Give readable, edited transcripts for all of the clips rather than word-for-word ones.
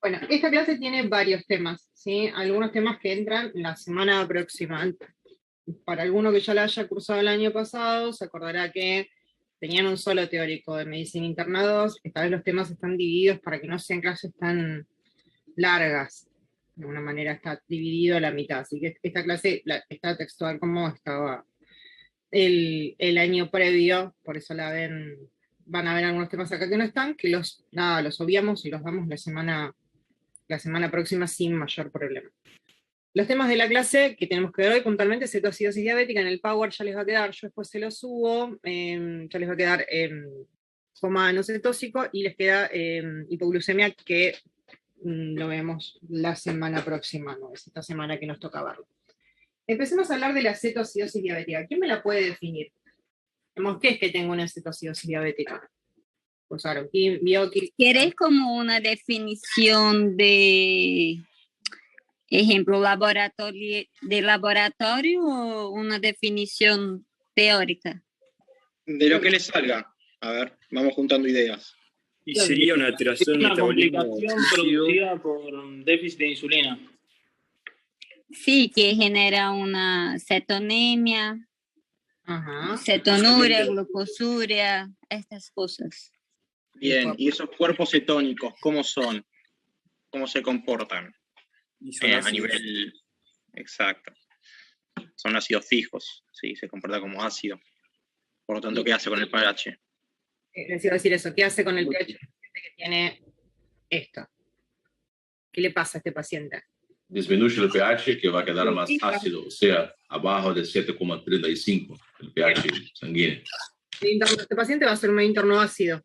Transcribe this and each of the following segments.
Bueno, esta clase tiene varios temas, ¿sí? Algunos temas que entran la semana próxima. Para alguno que ya la haya cursado el año pasado, se acordará que tenían un solo teórico de medicina internados. Esta vez los temas están divididos para que no sean clases tan largas. De alguna manera está dividido a la mitad. Así que esta clase está textual como estaba el año previo, por eso la ven, van a ver algunos temas acá que no están, que los obviamos y los damos la semana próxima sin mayor problema. Los temas de la clase que tenemos que ver hoy puntualmente, cetoacidosis diabética, en el Power ya les va a quedar, yo después se los subo, ya les va a quedar coma no cetóxico y les queda hipoglucemia que lo vemos la semana próxima, no es esta semana que nos toca verlo. Empecemos a hablar de la cetoacidosis diabética. ¿Quién me la puede definir? ¿Qué es que tengo una cetoacidosis diabética? Pues ahora, ¿quién vio que... ¿Quieres como una definición de ejemplo de laboratorio o una definición teórica? De lo que les salga. A ver, vamos juntando ideas. Y sería una alteración una metabólica complicación producida por déficit de insulina. Sí, que genera una cetonemia, Ajá. cetonuria, glucosuria, estas cosas. Bien, ¿y esos cuerpos cetónicos cómo son? ¿Cómo se comportan? A nivel exacto. Son ácidos fijos, sí, se comporta como ácido. Por lo tanto, ¿qué hace con el pH? Les iba a decir eso, ¿qué hace con el pH que tiene esto? ¿Qué le pasa a este paciente? Disminuye el pH, que va a quedar más ácido, o sea, abajo de 7,35 el pH sanguíneo. Este paciente va a ser un interno ácido,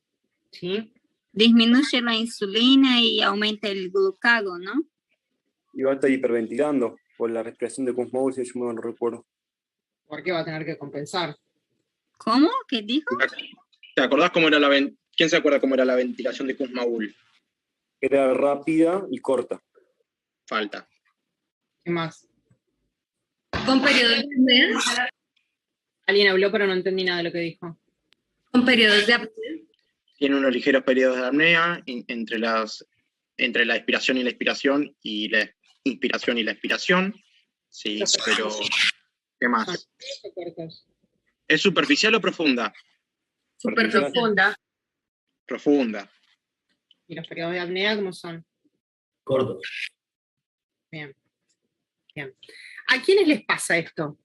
¿sí? Disminuye la insulina y aumenta el glucagón, ¿no? Y va a estar hiperventilando por la respiración de Kussmaul, si yo me lo recuerdo. ¿Por qué va a tener que compensar? ¿Cómo? ¿Qué dijo? ¿Te acordás cómo era ¿Quién se acuerda cómo era la ventilación de Kussmaul? Era rápida y corta. Falta. ¿Qué más? Con periodos de apnea. Alguien habló, pero no entendí nada de lo que dijo. Con periodos de apnea. Tiene unos ligeros periodos de apnea entre la expiración y la expiración y la inspiración y la expiración. Sí, pero ¿qué más? ¿Es superficial o profunda? Súper profunda. Profunda. ¿Y los periodos de apnea cómo son? Cortos. Bien. Bien. ¿A quiénes les pasa esto?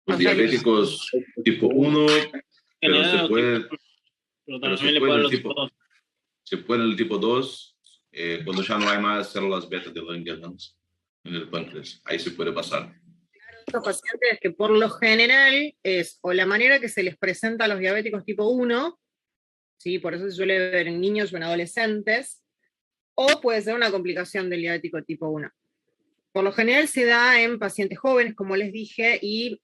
Los diabéticos tipo 1, pero se puede... Pero Pero también le puede dar los tipo 2. se puede el tipo 2 cuando ya no hay más células beta de Langerhans en el páncreas. Ahí se puede pasar. Estos pacientes que por lo general es o la manera que se les presenta a los diabéticos tipo 1, ¿sí? Por eso se suele ver en niños o en adolescentes, o puede ser una complicación del diabético tipo 1. Por lo general se da en pacientes jóvenes, como les dije, y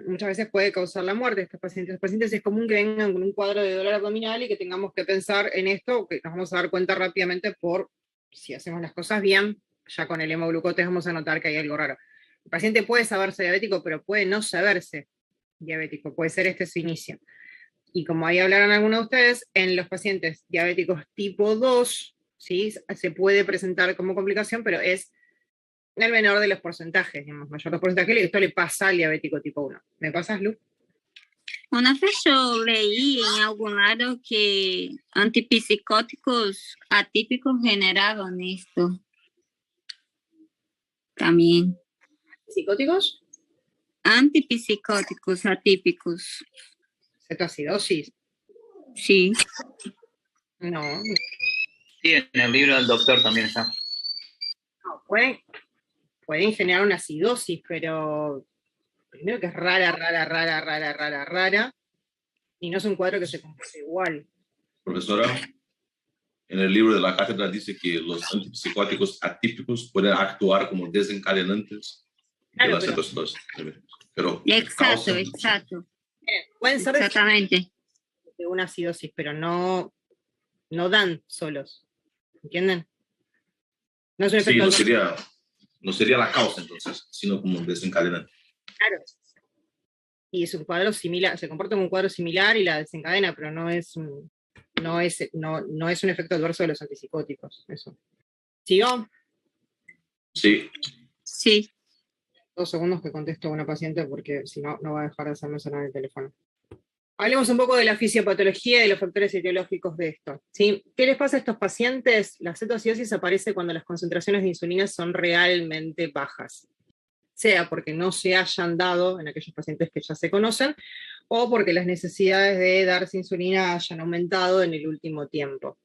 muchas veces puede causar la muerte de estos pacientes. Los pacientes es común que vengan con un cuadro de dolor abdominal y que tengamos que pensar en esto, que nos vamos a dar cuenta rápidamente por si hacemos las cosas bien, ya con el hemoglucotes vamos a notar que hay algo raro. El paciente puede saberse diabético, pero puede no saberse diabético, puede ser este su inicio. Y como ahí hablaron algunos de ustedes, en los pacientes diabéticos tipo 2, ¿sí? Se puede presentar como complicación, pero es el menor de los porcentajes, digamos, mayor los porcentajes, esto le pasa al diabético tipo 1. ¿Me pasas, Lu? Una vez yo leí en algún lado que antipsicóticos atípicos generaban esto. También. ¿Psicóticos? Antipsicóticos atípicos. ¿Cetoacidosis? Sí. No. Sí, en el libro del doctor también está. No, pueden generar una acidosis, pero primero que es rara, y no es un cuadro que se comporte igual. Profesora, en el libro de la cátedra dice que los antipsicóticos atípicos pueden actuar como desencadenantes de la cetoacidosis. Pero Exacto. Pueden ser exactamente de una acidosis, pero no dan solos. ¿Entienden? No es un efecto no sería la causa entonces, sino como un desencadenante. Claro. Y es un cuadro similar, se comporta como un cuadro similar y la desencadena, pero no es un efecto adverso de los antipsicóticos. Eso. ¿Sigo? Sí. Sí. 2 segundos que contesto a una paciente porque si no, no va a dejar de hacerme sonar el teléfono. Hablemos un poco de la fisiopatología y los factores etiológicos de esto, ¿sí? ¿Qué les pasa a estos pacientes? La cetoacidosis aparece cuando las concentraciones de insulina son realmente bajas, sea porque no se hayan dado en aquellos pacientes que ya se conocen, o porque las necesidades de darse insulina hayan aumentado en el último tiempo.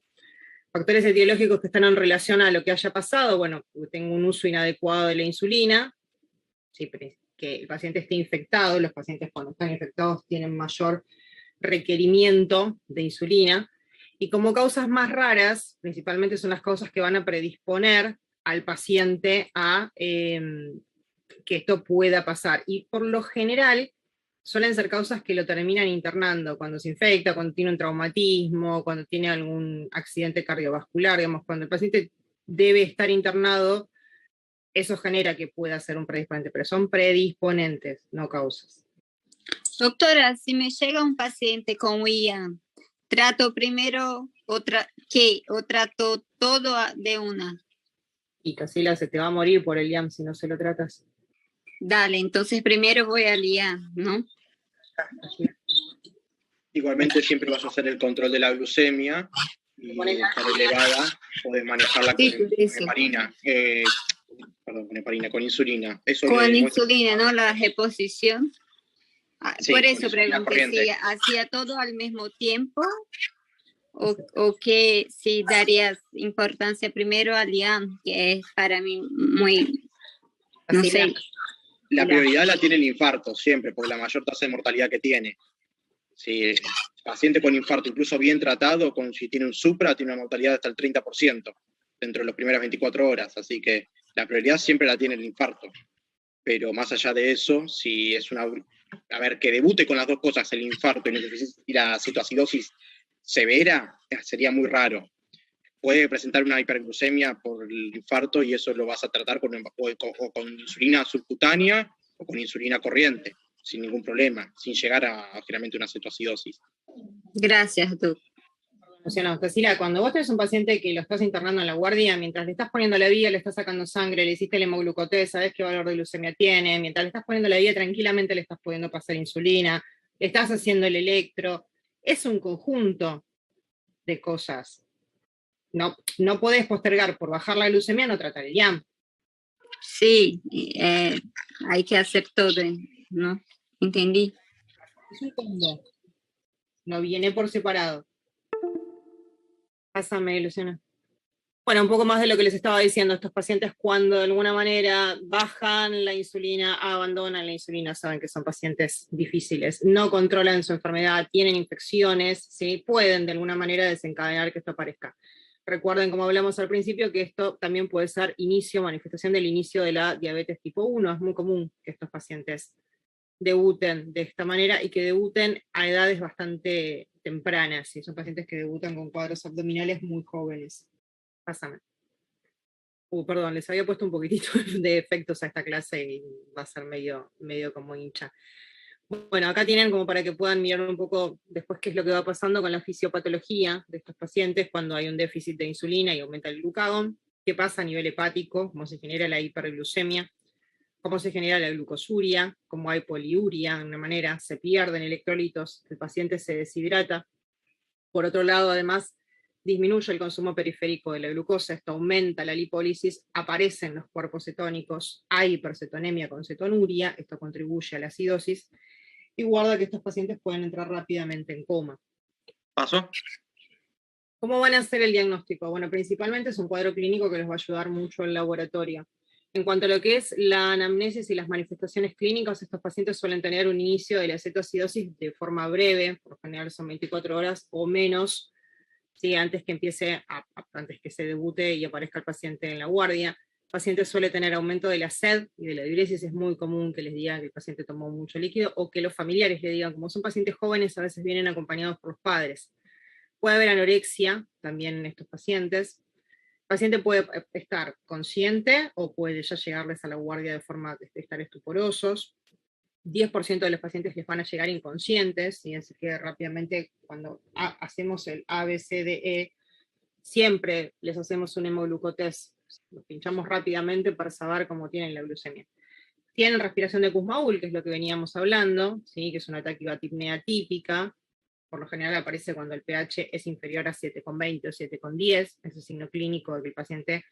Factores etiológicos que están en relación a lo que haya pasado, bueno, tengo un uso inadecuado de la insulina, sí, que el paciente esté infectado, los pacientes cuando están infectados tienen mayor requerimiento de insulina, y como causas más raras, principalmente son las causas que van a predisponer al paciente a que esto pueda pasar, y por lo general suelen ser causas que lo terminan internando, cuando se infecta, cuando tiene un traumatismo, cuando tiene algún accidente cardiovascular, digamos, cuando el paciente debe estar internado, eso genera que pueda ser un predisponente, pero son predisponentes, no causas. Doctora, si me llega un paciente con IAM, ¿trato primero o trato todo de una? Y Casila, se te va a morir por el IAM si no se lo tratas. Dale, entonces primero voy al IAM, ¿no? Igualmente siempre vas a hacer el control de la glucemia y estar elevada, podés manejarla con heparina, con insulina. Eso con insulina, ¿no? La reposición. Sí, por eso pregunté si hacía todo al mismo tiempo o que si darías importancia primero al IAM, que es para mí muy, no sé. La prioridad la tiene el infarto siempre, por la mayor tasa de mortalidad que tiene. Si el paciente con infarto, incluso bien tratado, si tiene un supra, tiene una mortalidad hasta el 30% dentro de las primeras 24 horas. Así que la prioridad siempre la tiene el infarto. Pero más allá de eso, si es que debute con las dos cosas, el infarto y la cetoacidosis severa, sería muy raro. Puede presentar una hiperglucemia por el infarto y eso lo vas a tratar con insulina subcutánea o con insulina corriente, sin ningún problema, sin llegar a generalmente una cetoacidosis. Gracias, doctor. Cecilia, cuando vos tenés un paciente que lo estás internando en la guardia, mientras le estás poniendo la vía, le estás sacando sangre, le hiciste el hemoglucotés, sabés qué valor de glucemia tiene, mientras le estás poniendo la vía, tranquilamente le estás pudiendo pasar insulina, le estás haciendo el electro, es un conjunto de cosas. No podés postergar por bajar la glucemia, no tratar el IAM. Sí, hay que hacer todo, ¿no? Entendí. Es un combo. No viene por separado. Pásame, Luciana. Bueno, un poco más de lo que les estaba diciendo, estos pacientes cuando de alguna manera bajan la insulina, abandonan la insulina, saben que son pacientes difíciles, no controlan su enfermedad, tienen infecciones, ¿sí? Pueden de alguna manera desencadenar que esto aparezca. Recuerden, como hablamos al principio, que esto también puede ser manifestación del inicio de la diabetes tipo 1. Es muy común que estos pacientes debuten de esta manera y que debuten a edades bastante tempranas. ¿Sí? Son pacientes que debutan con cuadros abdominales muy jóvenes. Pásame. Perdón, les había puesto un poquitito de efectos a esta clase y va a ser medio como hincha. Bueno, acá tienen como para que puedan mirar un poco después qué es lo que va pasando con la fisiopatología de estos pacientes cuando hay un déficit de insulina y aumenta el glucagón, qué pasa a nivel hepático, cómo se genera la hiperglucemia, cómo se genera la glucosuria, cómo hay poliuria, de una manera, se pierden electrolitos, el paciente se deshidrata. Por otro lado, además, disminuye el consumo periférico de la glucosa, esto aumenta la lipólisis, aparecen los cuerpos cetónicos, hay hipercetonemia con cetonuria, esto contribuye a la acidosis, y guarda que estos pacientes pueden entrar rápidamente en coma. ¿Paso? ¿Cómo van a hacer el diagnóstico? Bueno, principalmente es un cuadro clínico que les va a ayudar mucho el laboratorio. En cuanto a lo que es la anamnesis y las manifestaciones clínicas, estos pacientes suelen tener un inicio de la cetoacidosis de forma breve, por lo general son 24 horas o menos, ¿sí? antes que se debute y aparezca el paciente en la guardia. El paciente suele tener aumento de la sed y de la diuresis, es muy común que les digan que el paciente tomó mucho líquido, o que los familiares le digan, como son pacientes jóvenes, a veces vienen acompañados por los padres. Puede haber anorexia también en estos pacientes. El paciente puede estar consciente o puede ya llegarles a la guardia de forma de estar estuporosos. 10% de los pacientes les van a llegar inconscientes, y así que rápidamente cuando hacemos el ABCDE, siempre les hacemos un hemoglucotest, los pinchamos rápidamente para saber cómo tienen la glucemia. Tienen respiración de Kussmaul, que es lo que veníamos hablando, ¿sí? Que es una taquigatipnea típica, por lo general aparece cuando el pH es inferior a 7,20 o 7,10, es un signo clínico de que el paciente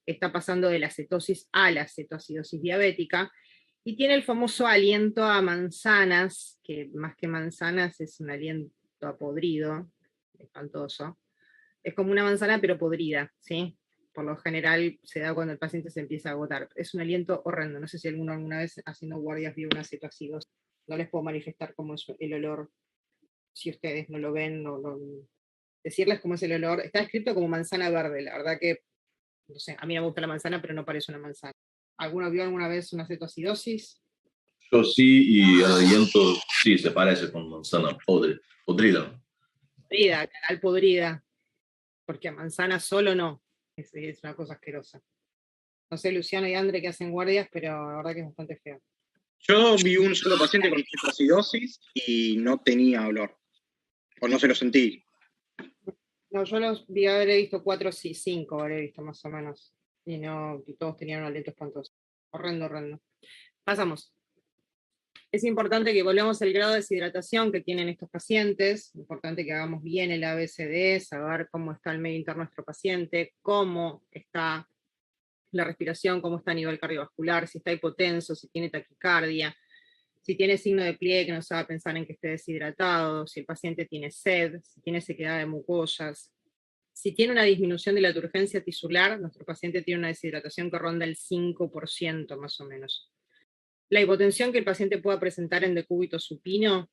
está pasando de la cetosis a la cetoacidosis diabética, y tiene el famoso aliento a manzanas, que más que manzanas es un aliento a podrido, espantoso. Es como una manzana pero podrida, ¿sí? Por lo general se da cuando el paciente se empieza a agotar. Es un aliento horrendo, no sé si alguno alguna vez haciendo guardias vio una cetoacidosis. No les puedo manifestar cómo es el olor, si ustedes no lo ven, decirles cómo es el olor. Está escrito como manzana verde, la verdad que, no sé, a mí no me gusta la manzana, pero no parece una manzana. ¿Alguno vio alguna vez una cetoacidosis? Yo sí, y el aliento sí se parece con manzana podrida. Podrida, canal podrida. Porque a manzana solo no. Es una cosa asquerosa. No sé, Luciano y Andre que hacen guardias, pero la verdad que es bastante feo. Yo vi un solo paciente con cetoacidosis y no tenía olor. O no se lo sentí. No, yo los vi, habré visto 4, sí, 5 habré visto más o menos. Y no, y todos tenían un aliento espantoso. Horrendo, horrendo. Pasamos. Es importante que volvamos al grado de deshidratación que tienen estos pacientes. Es importante que hagamos bien el ABCD, saber cómo está el medio interno de nuestro paciente, cómo está la respiración, cómo está a nivel cardiovascular, si está hipotenso, si tiene taquicardia, si tiene signo de pliegue que nos haga pensar en que esté deshidratado, si el paciente tiene sed, si tiene sequedad de mucosas. Si tiene una disminución de la turgencia tisular, nuestro paciente tiene una deshidratación que ronda el 5% más o menos. La hipotensión que el paciente pueda presentar en decúbito supino,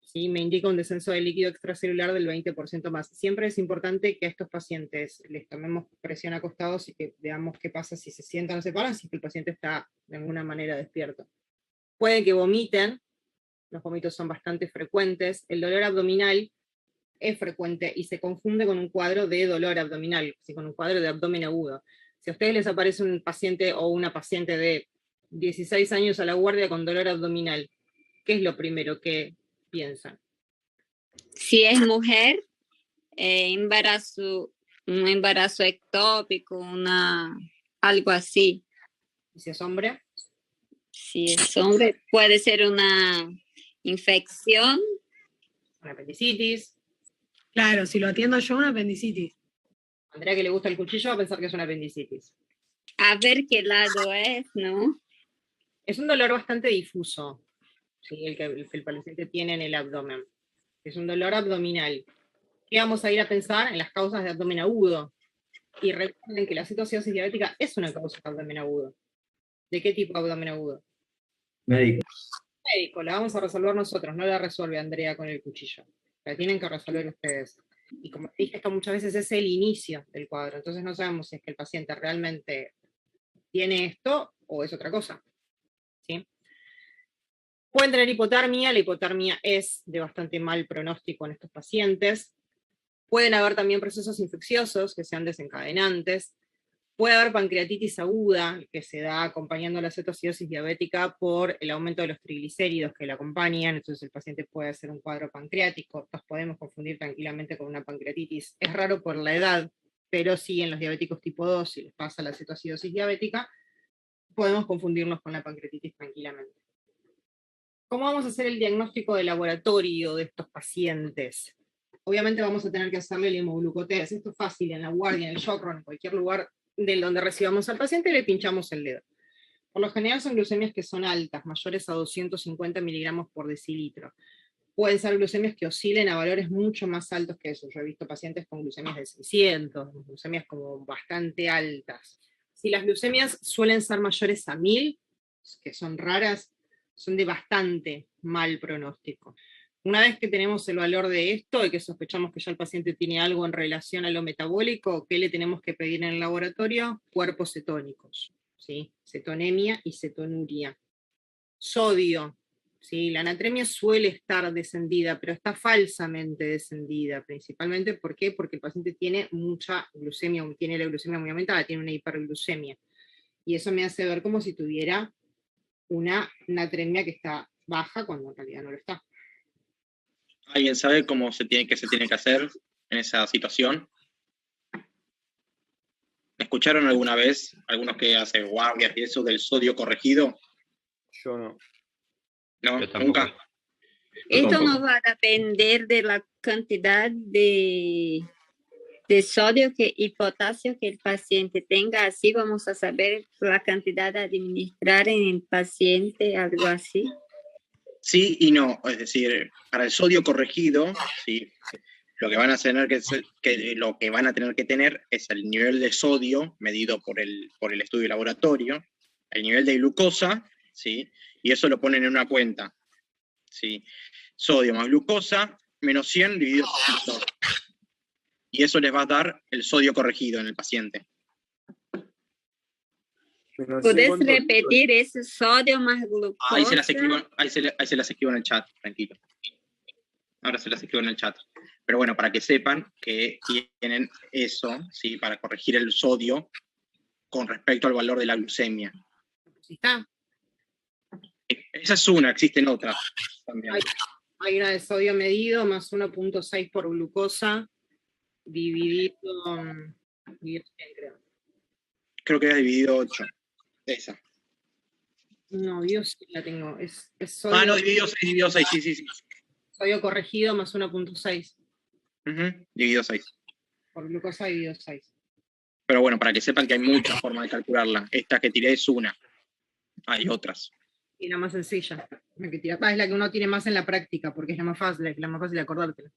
¿sí? Me indica un descenso de líquido extracelular del 20% más. Siempre es importante que a estos pacientes les tomemos presión acostados y que veamos qué pasa si se sientan o se paran, si el paciente está de alguna manera despierto. Puede que vomiten, los vómitos son bastante frecuentes, el dolor abdominal es frecuente y se confunde con un cuadro de dolor abdominal, ¿sí? Con un cuadro de abdomen agudo. Si a ustedes les aparece un paciente o una paciente de 16 años a la guardia con dolor abdominal, ¿qué es lo primero que piensan? Si es mujer, un embarazo ectópico, algo así. ¿Y si es hombre? Si es hombre, puede ser una infección. Una apendicitis. Claro, si lo atiendo yo, una apendicitis. Andrea, que le gusta el cuchillo, va a pensar que es una apendicitis. A ver qué lado es, ¿no? Es un dolor bastante difuso, ¿sí? el que el paciente tiene en el abdomen. Es un dolor abdominal. ¿Qué vamos a ir a pensar? En las causas de abdomen agudo. Y recuerden que la cetoacidosis diabética es una causa de abdomen agudo. ¿De qué tipo de abdomen agudo? Médico. Médico, la vamos a resolver nosotros, no la resuelve Andrea con el cuchillo. La tienen que resolver ustedes. Y como dije, esto muchas veces es el inicio del cuadro, entonces no sabemos si es que el paciente realmente tiene esto o es otra cosa. ¿Sí? Pueden tener hipotermia, la hipotermia es de bastante mal pronóstico en estos pacientes. Pueden haber también procesos infecciosos que sean desencadenantes. Puede haber pancreatitis aguda, que se da acompañando la cetoacidosis diabética por el aumento de los triglicéridos que la acompañan, entonces el paciente puede hacer un cuadro pancreático. Nos podemos confundir tranquilamente con una pancreatitis. Es raro por la edad, pero sí en los diabéticos tipo 2, si les pasa la cetoacidosis diabética, podemos confundirnos con la pancreatitis tranquilamente. ¿Cómo vamos a hacer el diagnóstico de laboratorio de estos pacientes? Obviamente vamos a tener que hacerle el hemoglucotest. Esto es fácil, en la guardia, en el shock room, en cualquier lugar de donde recibamos al paciente, le pinchamos el dedo. Por lo general son glucemias que son altas, mayores a 250 miligramos por decilitro. Pueden ser glucemias que oscilen a valores mucho más altos que eso. Yo he visto pacientes con glucemias de 600, glucemias como bastante altas. Si las glucemias suelen ser mayores a 1000, que son raras, son de bastante mal pronóstico. Una vez que tenemos el valor de esto y que sospechamos que ya el paciente tiene algo en relación a lo metabólico, ¿qué le tenemos que pedir en el laboratorio? Cuerpos cetónicos, ¿sí? Cetonemia y cetonuria. Sodio, ¿sí? La natremia suele estar descendida, pero está falsamente descendida, principalmente ¿por qué? Porque el paciente tiene mucha glucemia, tiene la glucemia muy aumentada, tiene una hiperglucemia. Y eso me hace ver como si tuviera una natremia que está baja cuando en realidad no lo está. ¿Alguien sabe qué se tiene que hacer en esa situación? ¿Escucharon alguna vez, algunos que hacen guardias y eso, del sodio corregido? Yo no. No, Yo tampoco. nunca. Esto no va a depender de la cantidad de sodio y potasio que el paciente tenga. Así vamos a saber la cantidad a administrar en el paciente, algo así. Sí y no, es decir, para el sodio corregido, sí, lo que van a tener lo que van a tener que tener es el nivel de sodio medido por el estudio de laboratorio, el nivel de glucosa, sí, y eso lo ponen en una cuenta, sí, sodio más glucosa menos 100 dividido por 2. Y eso les va a dar el sodio corregido en el paciente. Pero no sé ¿Puedes cuánto- repetir ese sodio más glucosa? Ahí se las escribo en el chat, tranquilo. Ahora se las escribo en el chat. Pero bueno, para que sepan que tienen eso, ¿sí? Para corregir el sodio con respecto al valor de la glucemia. ¿Sí está? Esa es una, existen otras también. Hay una de sodio medido más 1.6 por glucosa dividido, creo. Creo que era dividido 8. Esa. No, Dios, la tengo. Es sodio, No, dividido 6, sí. sodio corregido más 1.6 Dividido 6. por glucosa dividido 6. Pero bueno, para que sepan que hay muchas formas de calcularla. Esta que tiré es una. Hay otras. Y la más sencilla. La que tira, es la que uno tiene más en la práctica, porque es la más fácil de acordártela.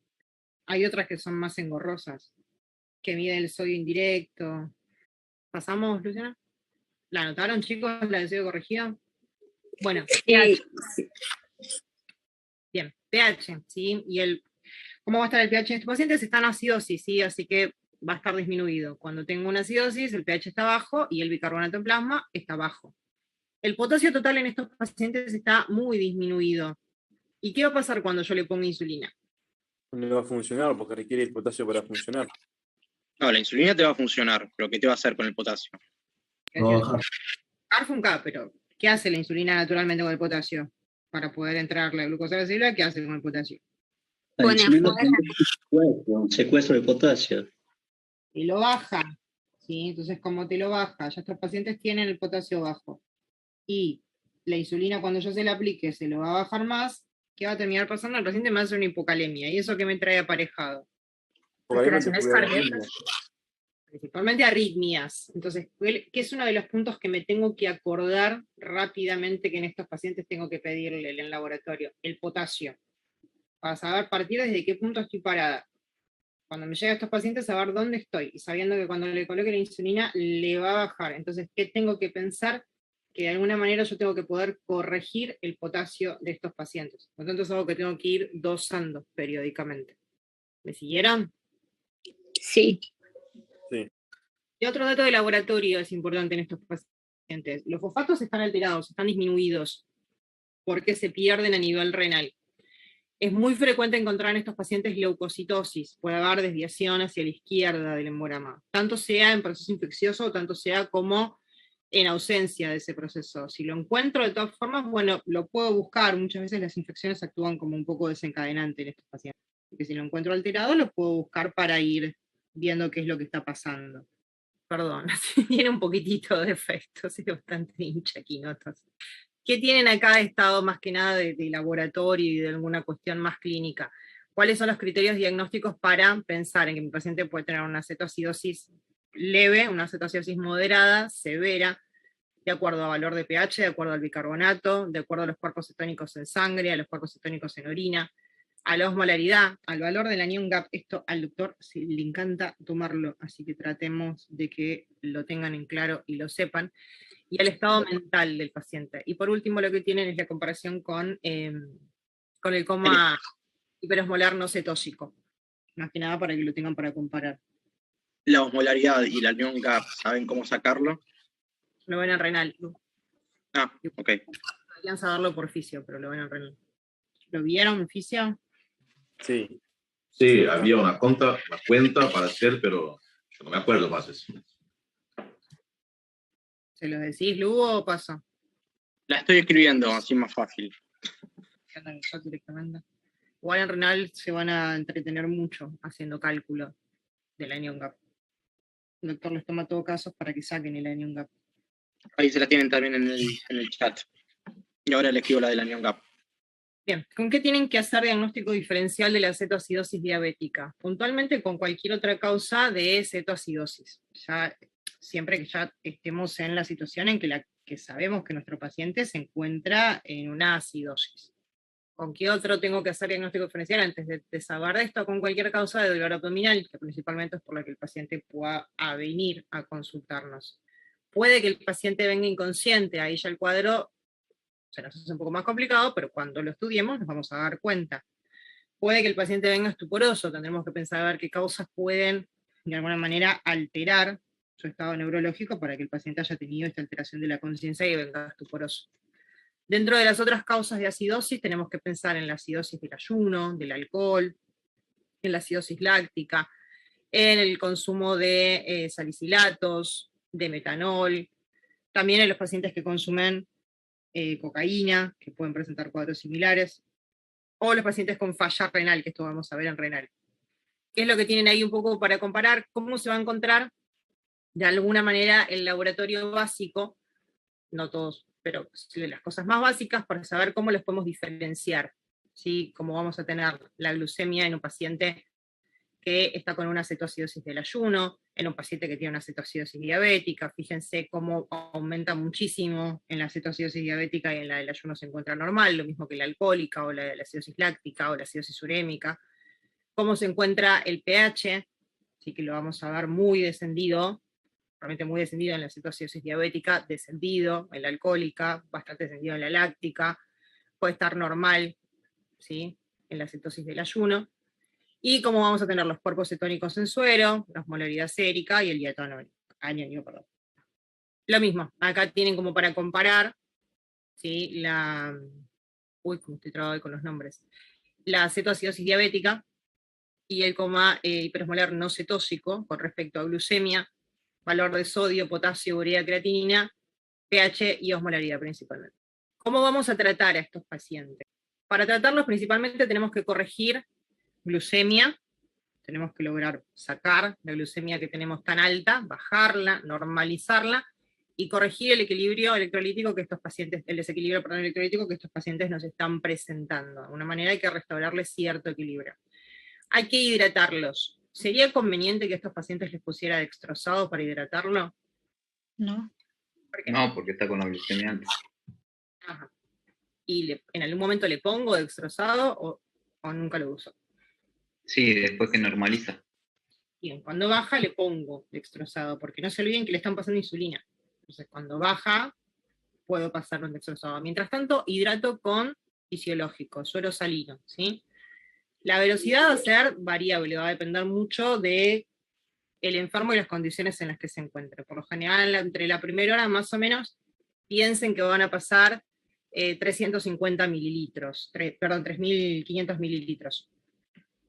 Hay otras que son más engorrosas, que miden el sodio indirecto. ¿Pasamos, Luciana? ¿La anotaron, chicos, la de sodio corregida? Bueno, pH. Bien, pH, ¿sí? Y ¿cómo va a estar el pH en estos pacientes? Están en acidosis, ¿sí? Así que va a estar disminuido. Cuando tengo una acidosis, el pH está bajo y el bicarbonato en plasma está bajo. El potasio total en estos pacientes está muy disminuido. ¿Y qué va a pasar cuando yo le pongo insulina? No va a funcionar porque requiere el potasio para funcionar. No, la insulina te va a funcionar, pero ¿qué te va a hacer con el potasio? Funca, pero ¿qué hace la insulina naturalmente con el potasio? Para poder entrar la glucosa a la célula, ¿qué hace con el potasio? Pone afuera. Un secuestro de potasio. Y lo baja, ¿sí? Entonces, como te lo baja, ya estos pacientes tienen el potasio bajo. Y la insulina, cuando yo se la aplique, se lo va a bajar más. ¿Qué va a terminar pasando? El paciente me hace una hipocalemia. ¿Y eso qué me trae aparejado? Alteraciones cardíacas. Principalmente arritmias. Entonces, ¿qué es uno de los puntos que me tengo que acordar rápidamente que en estos pacientes tengo que pedirle en el laboratorio? El potasio. Para saber partir desde qué punto estoy parada. Cuando me llega a estos pacientes, saber dónde estoy. Y sabiendo que cuando le coloque la insulina, le va a bajar. Entonces, ¿qué tengo que pensar? Que de alguna manera yo tengo que poder corregir el potasio de estos pacientes. Por lo tanto, es algo que tengo que ir dosando periódicamente. ¿Me siguieron? Sí. Y otro dato de laboratorio es importante en estos pacientes. Los fosfatos están alterados, están disminuidos, porque se pierden a nivel renal. Es muy frecuente encontrar en estos pacientes leucocitosis, puede haber desviación hacia la izquierda del hemograma, tanto sea en proceso infeccioso, tanto sea como en ausencia de ese proceso. Si lo encuentro de todas formas, bueno, lo puedo buscar. Muchas veces las infecciones actúan como un poco desencadenante en estos pacientes. Porque si lo encuentro alterado, lo puedo buscar para ir viendo qué es lo que está pasando. Perdón, tiene un poquitito de efecto, soy bastante hincha aquí, notas. ¿Qué tienen acá de estado más que nada de laboratorio y de alguna cuestión más clínica? ¿Cuáles son los criterios diagnósticos para pensar en que mi paciente puede tener una cetoacidosis leve, una cetoacidosis moderada, severa, de acuerdo a valor de pH, de acuerdo al bicarbonato, de acuerdo a los cuerpos cetónicos en sangre, a los cuerpos cetónicos en orina, a la osmolaridad, al valor del anión GAP? Esto al doctor sí, le encanta tomarlo, así que tratemos de que lo tengan en claro y lo sepan, y al estado mental del paciente. Y por último, lo que tienen es la comparación con el coma hiperosmolar no cetóxico, más que nada para que lo tengan para comparar. La osmolaridad y la anión GAP, ¿saben cómo sacarlo? Lo ven en renal. Ah, ok. Deberían saberlo por fisio, pero lo ven en renal. ¿Lo vieron, fisio? Sí. Sí, había una cuenta para hacer, pero yo no me acuerdo más eso. ¿Se lo decís, Lugo, o paso? La estoy escribiendo, así es más fácil. Directamente. Igual en renal se van a entretener mucho haciendo cálculo del anión GAP. el doctor les toma todo casos para que saquen el anion gap. Ahí se la tienen también en el chat. Y ahora le escribo la del anion gap. Bien, ¿con qué tienen que hacer diagnóstico diferencial de la cetoacidosis diabética? Puntualmente con cualquier otra causa de cetoacidosis. Ya, siempre que ya estemos en la situación en que sabemos que nuestro paciente se encuentra en una acidosis. ¿Con qué otro tengo que hacer diagnóstico diferencial antes de saber de esto? Con cualquier causa de dolor abdominal, que principalmente es por la que el paciente pueda venir a consultarnos. Puede que el paciente venga inconsciente, ahí ya el cuadro se nos hace un poco más complicado, pero cuando lo estudiemos nos vamos a dar cuenta. Puede que el paciente venga estuporoso, tendremos que pensar a ver qué causas pueden, de alguna manera, alterar su estado neurológico para que el paciente haya tenido esta alteración de la conciencia y venga estuporoso. Dentro de las otras causas de acidosis, tenemos que pensar en la acidosis del ayuno, del alcohol, en la acidosis láctica, en el consumo de salicilatos, de metanol, también en los pacientes que consumen cocaína, que pueden presentar cuadros similares, o los pacientes con falla renal, que esto vamos a ver en renal. ¿Qué es lo que tienen ahí un poco para comparar? ¿Cómo se va a encontrar de alguna manera el laboratorio básico? No todos, pero sí de las cosas más básicas, para saber cómo los podemos diferenciar, ¿sí? Cómo vamos a tener la glucemia en un paciente que está con una cetoacidosis del ayuno, en un paciente que tiene una cetoacidosis diabética. Fíjense cómo aumenta muchísimo en la cetoacidosis diabética y en la del ayuno se encuentra normal, lo mismo que la alcohólica, o la de la acidosis láctica, o la acidosis urémica. Cómo se encuentra el pH, así que lo vamos a ver muy descendido, realmente muy descendido en la cetoacidosis diabética, descendido en la alcohólica, bastante descendido en la láctica, puede estar normal, ¿sí?, en la cetosis del ayuno. Y cómo vamos a tener los cuerpos cetónicos en suero, la osmolaridad sérica y el diatónico, perdón. Lo mismo, acá tienen como para comparar, ¿sí?, uy, como estoy trabado con los nombres, la cetoacidosis diabética y el coma hiperosmolar no cetósico con respecto a glucemia, valor de sodio, potasio, urea, creatinina, pH y osmolaridad principalmente. ¿Cómo vamos a tratar a estos pacientes? Para tratarlos principalmente tenemos que corregir glucemia, tenemos que lograr sacar la glucemia que tenemos tan alta, bajarla, normalizarla, y corregir el equilibrio electrolítico que estos pacientes, el desequilibrio electrolítico que estos pacientes nos están presentando. De una manera hay que restaurarles cierto equilibrio. Hay que hidratarlos. ¿Sería conveniente que a estos pacientes les pusiera dextrosado para hidratarlo? No. No, porque está con la glucemia alta. Ajá. ¿Y en algún momento le pongo dextrosado o nunca lo uso? Sí, después que normaliza. Bien, cuando baja le pongo dextrosado, porque no se olviden que le están pasando insulina. Entonces cuando baja, puedo pasar un dextrosado. Mientras tanto, hidrato con fisiológico, suero salino, ¿sí? La velocidad va a ser variable, va a depender mucho de el enfermo y las condiciones en las que se encuentre. Por lo general, entre la primera hora más o menos, piensen que van a pasar 350 mililitros, 3.500 mililitros,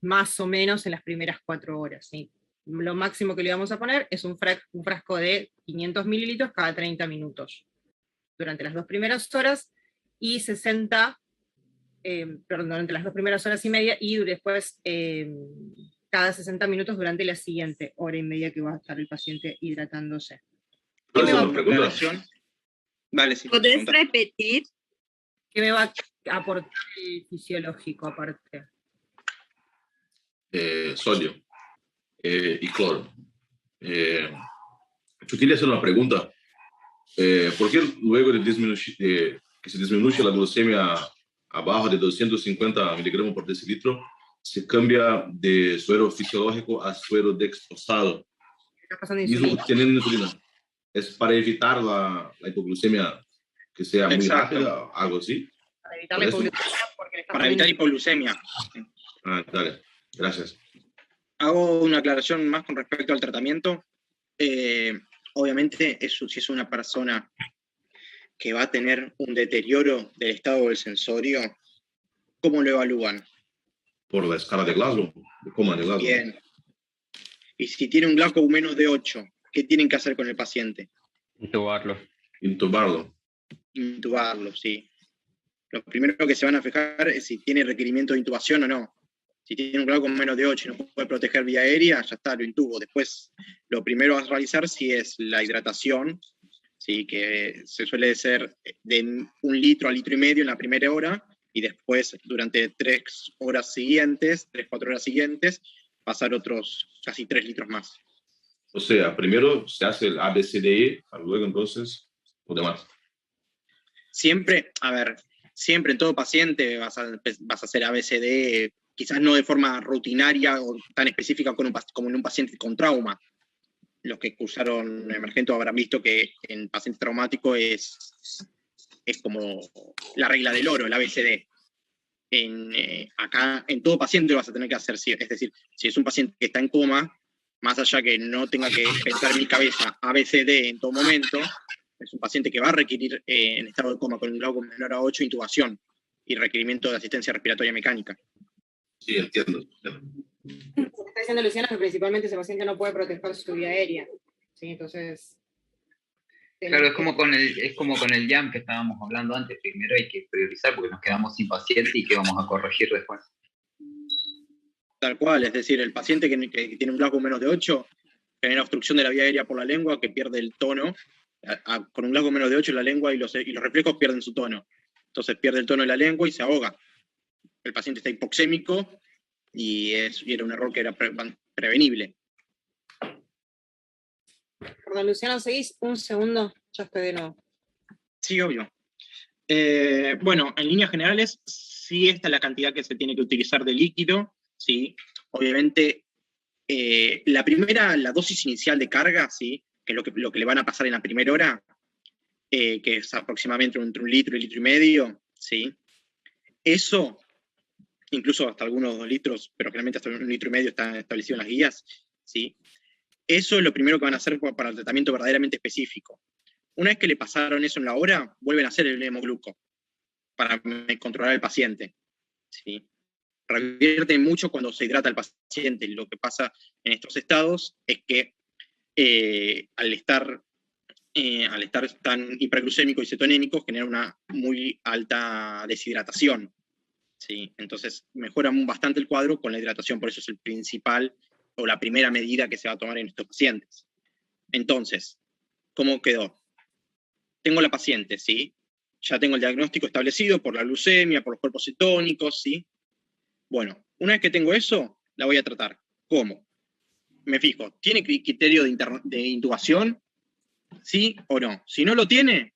más o menos en las primeras 4 horas, ¿sí? Lo máximo que le vamos a poner es un frasco de 500 mililitros cada 30 minutos, durante las 2 primeras horas, y 60, durante las 2 primeras horas y media, y después cada 60 minutos durante la siguiente hora y media que va a estar el paciente hidratándose. ¿Puedo hacer una pregunta? Vale, sí. ¿Podés repetir? ¿Qué me va a aportar el fisiológico aparte? Sodio y cloro. Yo quería hacer una pregunta. ¿Por qué luego de que se disminuye la glucemia abajo de 250 miligramos por decilitro, se cambia de suero fisiológico a suero dextrosado? Mismo teniendo insulina. ¿Es para evitar la hipoglucemia que sea muy rápida, algo así? Para evitar la hipoglucemia. Para evitar hipoglucemia. Ah, dale, gracias. Hago una aclaración más con respecto al tratamiento. Obviamente, si es una persona que va a tener un deterioro del estado del sensorio, ¿cómo lo evalúan? Por la escala de Glasgow, de Coman de Glasgow. Bien. Y si tiene un Glasgow menos de 8, ¿qué tienen que hacer con el paciente? Intubarlo. Intubarlo, sí. Lo primero que se van a fijar es si tiene requerimiento de intubación o no. Si tiene un glauco menos de 8 y no puede proteger vía aérea, ya está, lo intubo. Después, lo primero a realizar sí es la hidratación, ¿sí? Que se suele ser de 1 litro a 1,5 litros en la primera hora, y después, durante 3 horas siguientes, 3-4 horas siguientes, pasar otros casi 3 litros más. O sea, primero se hace el ABCDE, luego entonces lo demás. Siempre, a ver, siempre en todo paciente vas a hacer ABCD, quizás no de forma rutinaria o tan específica como en un paciente con trauma. Los que cursaron emergente habrán visto que en paciente traumático es como la regla del oro, el ABCD. Acá, en todo paciente lo vas a tener que hacer, es decir, si es un paciente que está en coma, más allá que no tenga que pensar en mi cabeza ABCD en todo momento, es un paciente que va a requerir en estado de coma con un glauco menor a 8 intubación y requerimiento de asistencia respiratoria mecánica. Sí, entiendo. Lo que está diciendo Luciana es que principalmente ese paciente no puede proteger su vía aérea. ¿Sí? Entonces... Claro, es como con el JAM que estábamos hablando antes. Primero hay que priorizar porque nos quedamos sin paciente y que vamos a corregir después. Tal cual, es decir, el paciente que tiene un glauco menos de 8 genera obstrucción de la vía aérea por la lengua, que pierde el tono. Con un glauco menos de 8 la lengua y los reflejos pierden su tono. Entonces pierde el tono de la lengua y se ahoga. El paciente está hipoxémico y era un error que era prevenible. Perdón, Luciano, ¿seguís un segundo? Ya estoy de nuevo. Sí, obvio. Bueno, en líneas generales, sí, esta es la cantidad que se tiene que utilizar de líquido, sí. Obviamente, la dosis inicial de carga, sí, que es lo que le van a pasar en la primera hora, que es aproximadamente entre 1 litro y 1,5 litros, sí. Eso, incluso hasta algunos 2 litros, pero generalmente hasta 1,5 litros está establecido en las guías, sí. Eso es lo primero que van a hacer para el tratamiento verdaderamente específico. Una vez que le pasaron eso en la hora, vuelven a hacer el hemogluco para controlar al paciente, ¿sí? Revierte mucho cuando se hidrata el paciente. Lo que pasa en estos estados es que al estar tan hiperglucémico y cetonémico genera una muy alta deshidratación, ¿sí? Entonces mejora bastante el cuadro con la hidratación, por eso es el principal o la primera medida que se va a tomar en estos pacientes. Entonces, ¿cómo quedó? Tengo la paciente, ¿sí? Ya tengo el diagnóstico establecido por la glucemia, por los cuerpos cetónicos, ¿sí? Bueno, una vez que tengo eso, la voy a tratar. ¿Cómo? Me fijo, ¿tiene criterio de intubación? ¿Sí o no? Si no lo tiene,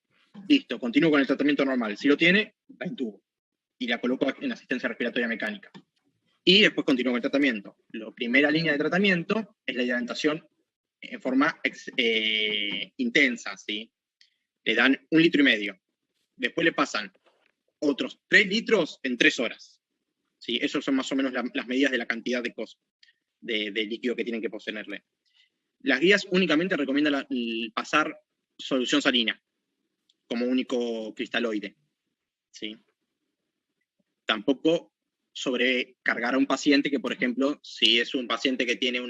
listo, continúo con el tratamiento normal. Si lo tiene, la intubo y la coloco en asistencia respiratoria mecánica. Y después continúo con el tratamiento. La primera línea de tratamiento es la hidratación en forma intensa, ¿sí? Le dan 1,5 litros. Después le pasan otros 3 litros en 3 horas. ¿Sí? Esas son más o menos las medidas de la cantidad de líquido que tienen que poseerle. Las guías únicamente recomiendan pasar solución salina como único cristaloide, ¿sí? Tampoco sobrecargar a un paciente que, por ejemplo, si es un paciente que tiene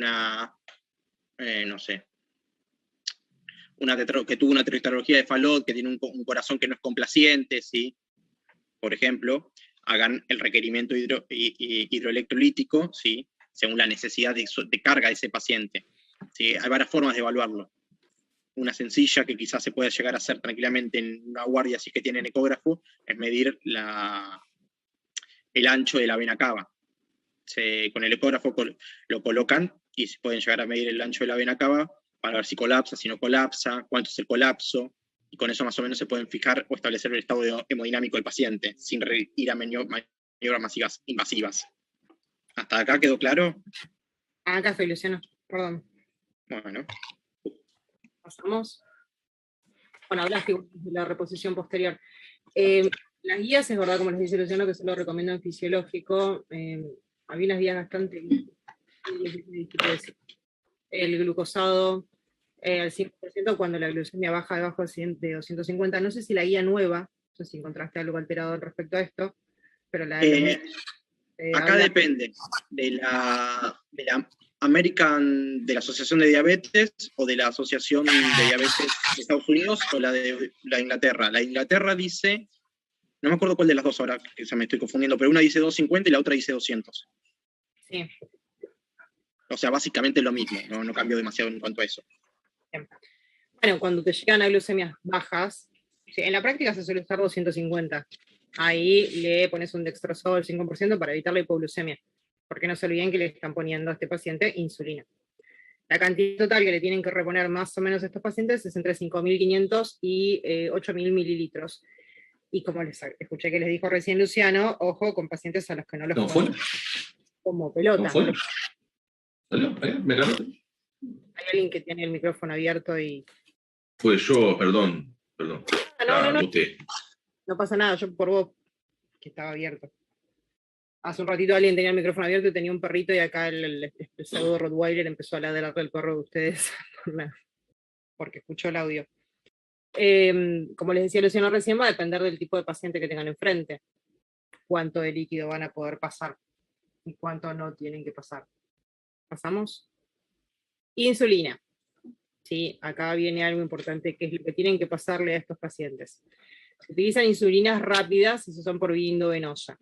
que tuvo una tetralogía de Fallot, que tiene un corazón que no es complaciente, ¿sí? Por ejemplo, hagan el requerimiento hidroelectrolítico, ¿sí? Según la necesidad de carga de ese paciente, ¿sí? Hay varias formas de evaluarlo. Una sencilla que quizás se pueda llegar a hacer tranquilamente en una guardia si es que tienen ecógrafo, es medir el ancho de la vena cava. Con el ecógrafo lo colocan y se pueden llegar a medir el ancho de la vena cava para ver si colapsa, si no colapsa, cuánto es el colapso, y con eso más o menos se pueden fijar o establecer el estado hemodinámico del paciente, sin ir a maniobras masivas invasivas. ¿Hasta acá quedó claro? Acá estoy, Luciano, perdón. Bueno. Pasamos. Bueno, hablaste de la reposición posterior. Las guías, es verdad, como les dice Luciano, que se lo recomiendo en fisiológico. Había unas guías bastante el glucosado al 5% cuando la glucemia baja debajo de 250. No sé si la guía nueva, no sé si encontraste algo alterado respecto a esto, pero acá depende de la American, de la Asociación de Diabetes o de la Asociación de Diabetes de Estados Unidos o la de Inglaterra. La de Inglaterra dice, no me acuerdo cuál de las dos ahora, que se me estoy confundiendo, pero una dice 250 y la otra dice 200. Sí. O sea, básicamente lo mismo, no cambió demasiado en cuanto a eso. Bien. Bueno, cuando te llegan a glucemias bajas, sí, en la práctica se suele usar 250. Ahí le pones un dextrosol 5% para evitar la hipoglucemia, porque no se olviden que le están poniendo a este paciente insulina. La cantidad total que le tienen que reponer más o menos a estos pacientes es entre 5.500 y 8.000 mililitros. Y como les escuché que les dijo recién Luciano, ojo con pacientes a los que no los ponen como pelota. ¿No fue? ¿Me ganó? Hay alguien que tiene el micrófono abierto y... Fue yo, perdón. No. No pasa nada, yo por vos, que estaba abierto. Hace un ratito alguien tenía el micrófono abierto y tenía un perrito y acá el pseudo Rottweiler empezó a ladrar del perro de ustedes porque escuchó el audio. Como les decía Luciano recién, va a depender del tipo de paciente que tengan enfrente, cuánto de líquido van a poder pasar y cuánto no tienen que pasar. ¿Pasamos? Insulina. Sí, acá viene algo importante que es lo que tienen que pasarle a estos pacientes. Se utilizan insulinas rápidas y se son por vía endovenosa.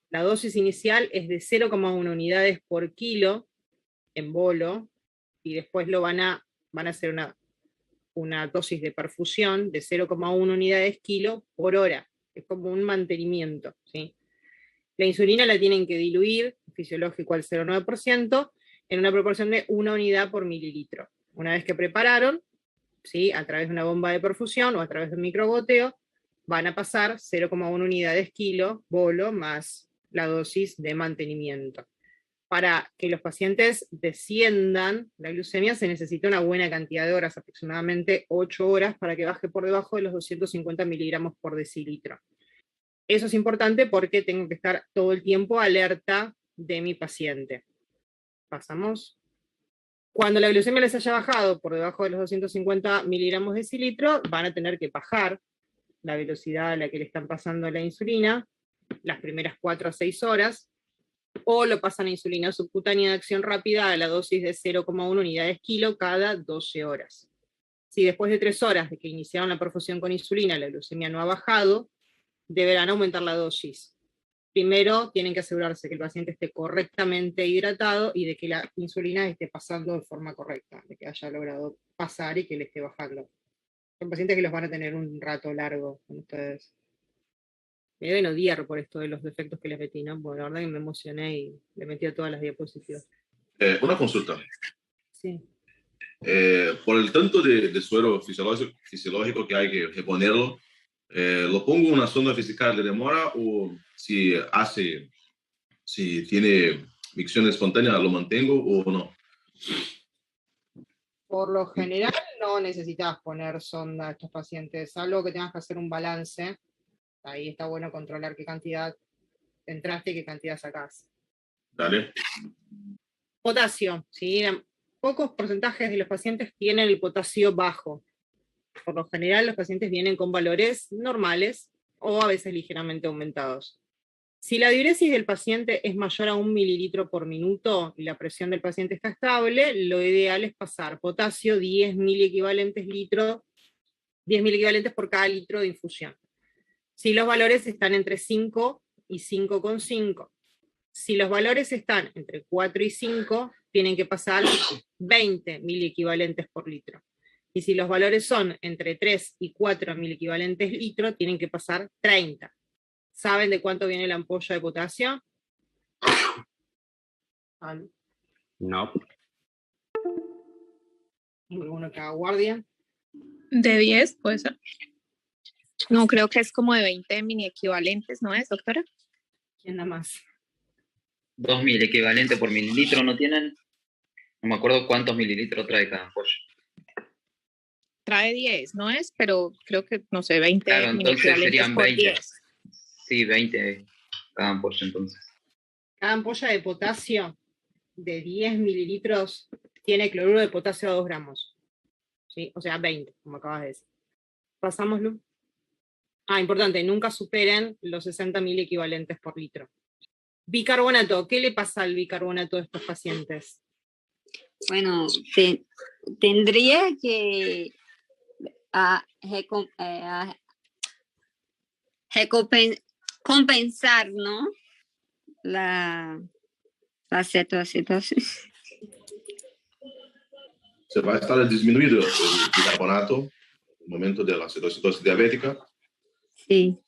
La dosis inicial es de 0,1 unidades por kilo en bolo, y después van a hacer una dosis de perfusión de 0,1 unidades kilo por hora. Es como un mantenimiento, ¿sí? La insulina la tienen que diluir, fisiológico al 0,9%, en una proporción de 1 unidad por mililitro. Una vez que prepararon, ¿sí?, a través de una bomba de perfusión o a través de un microgoteo, van a pasar 0,1 unidades kilo bolo más la dosis de mantenimiento. Para que los pacientes desciendan la glucemia se necesita una buena cantidad de horas, aproximadamente 8 horas, para que baje por debajo de los 250 miligramos por decilitro. Eso es importante porque tengo que estar todo el tiempo alerta de mi paciente. Pasamos. Cuando la glucemia les haya bajado por debajo de los 250 miligramos de decilitro, van a tener que bajar la velocidad a la que le están pasando la insulina las primeras 4 a 6 horas, o lo pasan a insulina subcutánea de acción rápida a la dosis de 0,1 unidades kilo cada 12 horas. Si después de 3 horas de que iniciaron la perfusión con insulina la glucemia no ha bajado, deberán aumentar la dosis. Primero tienen que asegurarse que el paciente esté correctamente hidratado y de que la insulina esté pasando de forma correcta, de que haya logrado pasar y que le esté bajando. Son pacientes que los van a tener un rato largo con ustedes. Me deben odiar por esto de los defectos que les metí, ¿no? Porque la verdad que me emocioné y le metí a todas las diapositivas. Una consulta. Sí. Por el tanto de suero fisiológico que hay que ponerlo, ¿lo pongo en una sonda física de demora o si tiene micción espontánea lo mantengo o no? Por lo general no necesitas poner sonda a estos pacientes, salvo que tengas que hacer un balance. Ahí está bueno controlar qué cantidad entraste y qué cantidad sacás. Dale. Potasio, ¿sí? Pocos porcentajes de los pacientes tienen el potasio bajo. Por lo general los pacientes vienen con valores normales o a veces ligeramente aumentados. Si la diuresis del paciente es mayor a 1 mililitro por minuto y la presión del paciente está estable, lo ideal es pasar potasio 10 mil equivalentes por cada litro de infusión. Si los valores están entre 5 y 5,5. Si los valores están entre 4 y 5, tienen que pasar 20 mil equivalentes por litro. Y si los valores son entre 3 y 4 mil equivalentes litro, tienen que pasar 30. ¿Saben de cuánto viene la ampolla de potasio? No. ¿Alguno que haga guardia? De 10, puede ser. No, creo que es como de 20 mini equivalentes, ¿no es, doctora? ¿Quién da más? 2.000 equivalente por mililitro, ¿no tienen? No me acuerdo cuántos mililitros trae cada ampolla. Trae 10, ¿no es? Pero creo que, no sé, 20 claro, mini entonces equivalentes serían por 20. 10. Sí, 20 cada ampolla entonces. Cada ampolla de potasio de 10 mililitros tiene cloruro de potasio a 2 gramos. ¿Sí? O sea, 20, como acabas de decir. Pasamos, Lu. Importante, nunca superen los 60.000 equivalentes por litro. Bicarbonato, ¿qué le pasa al bicarbonato de estos pacientes? Bueno, tendría que compensar, ¿no? acetoacedosis. Se va a estar disminuido el bicarbonato en el momento de la acetoacidosis diabética. Sí.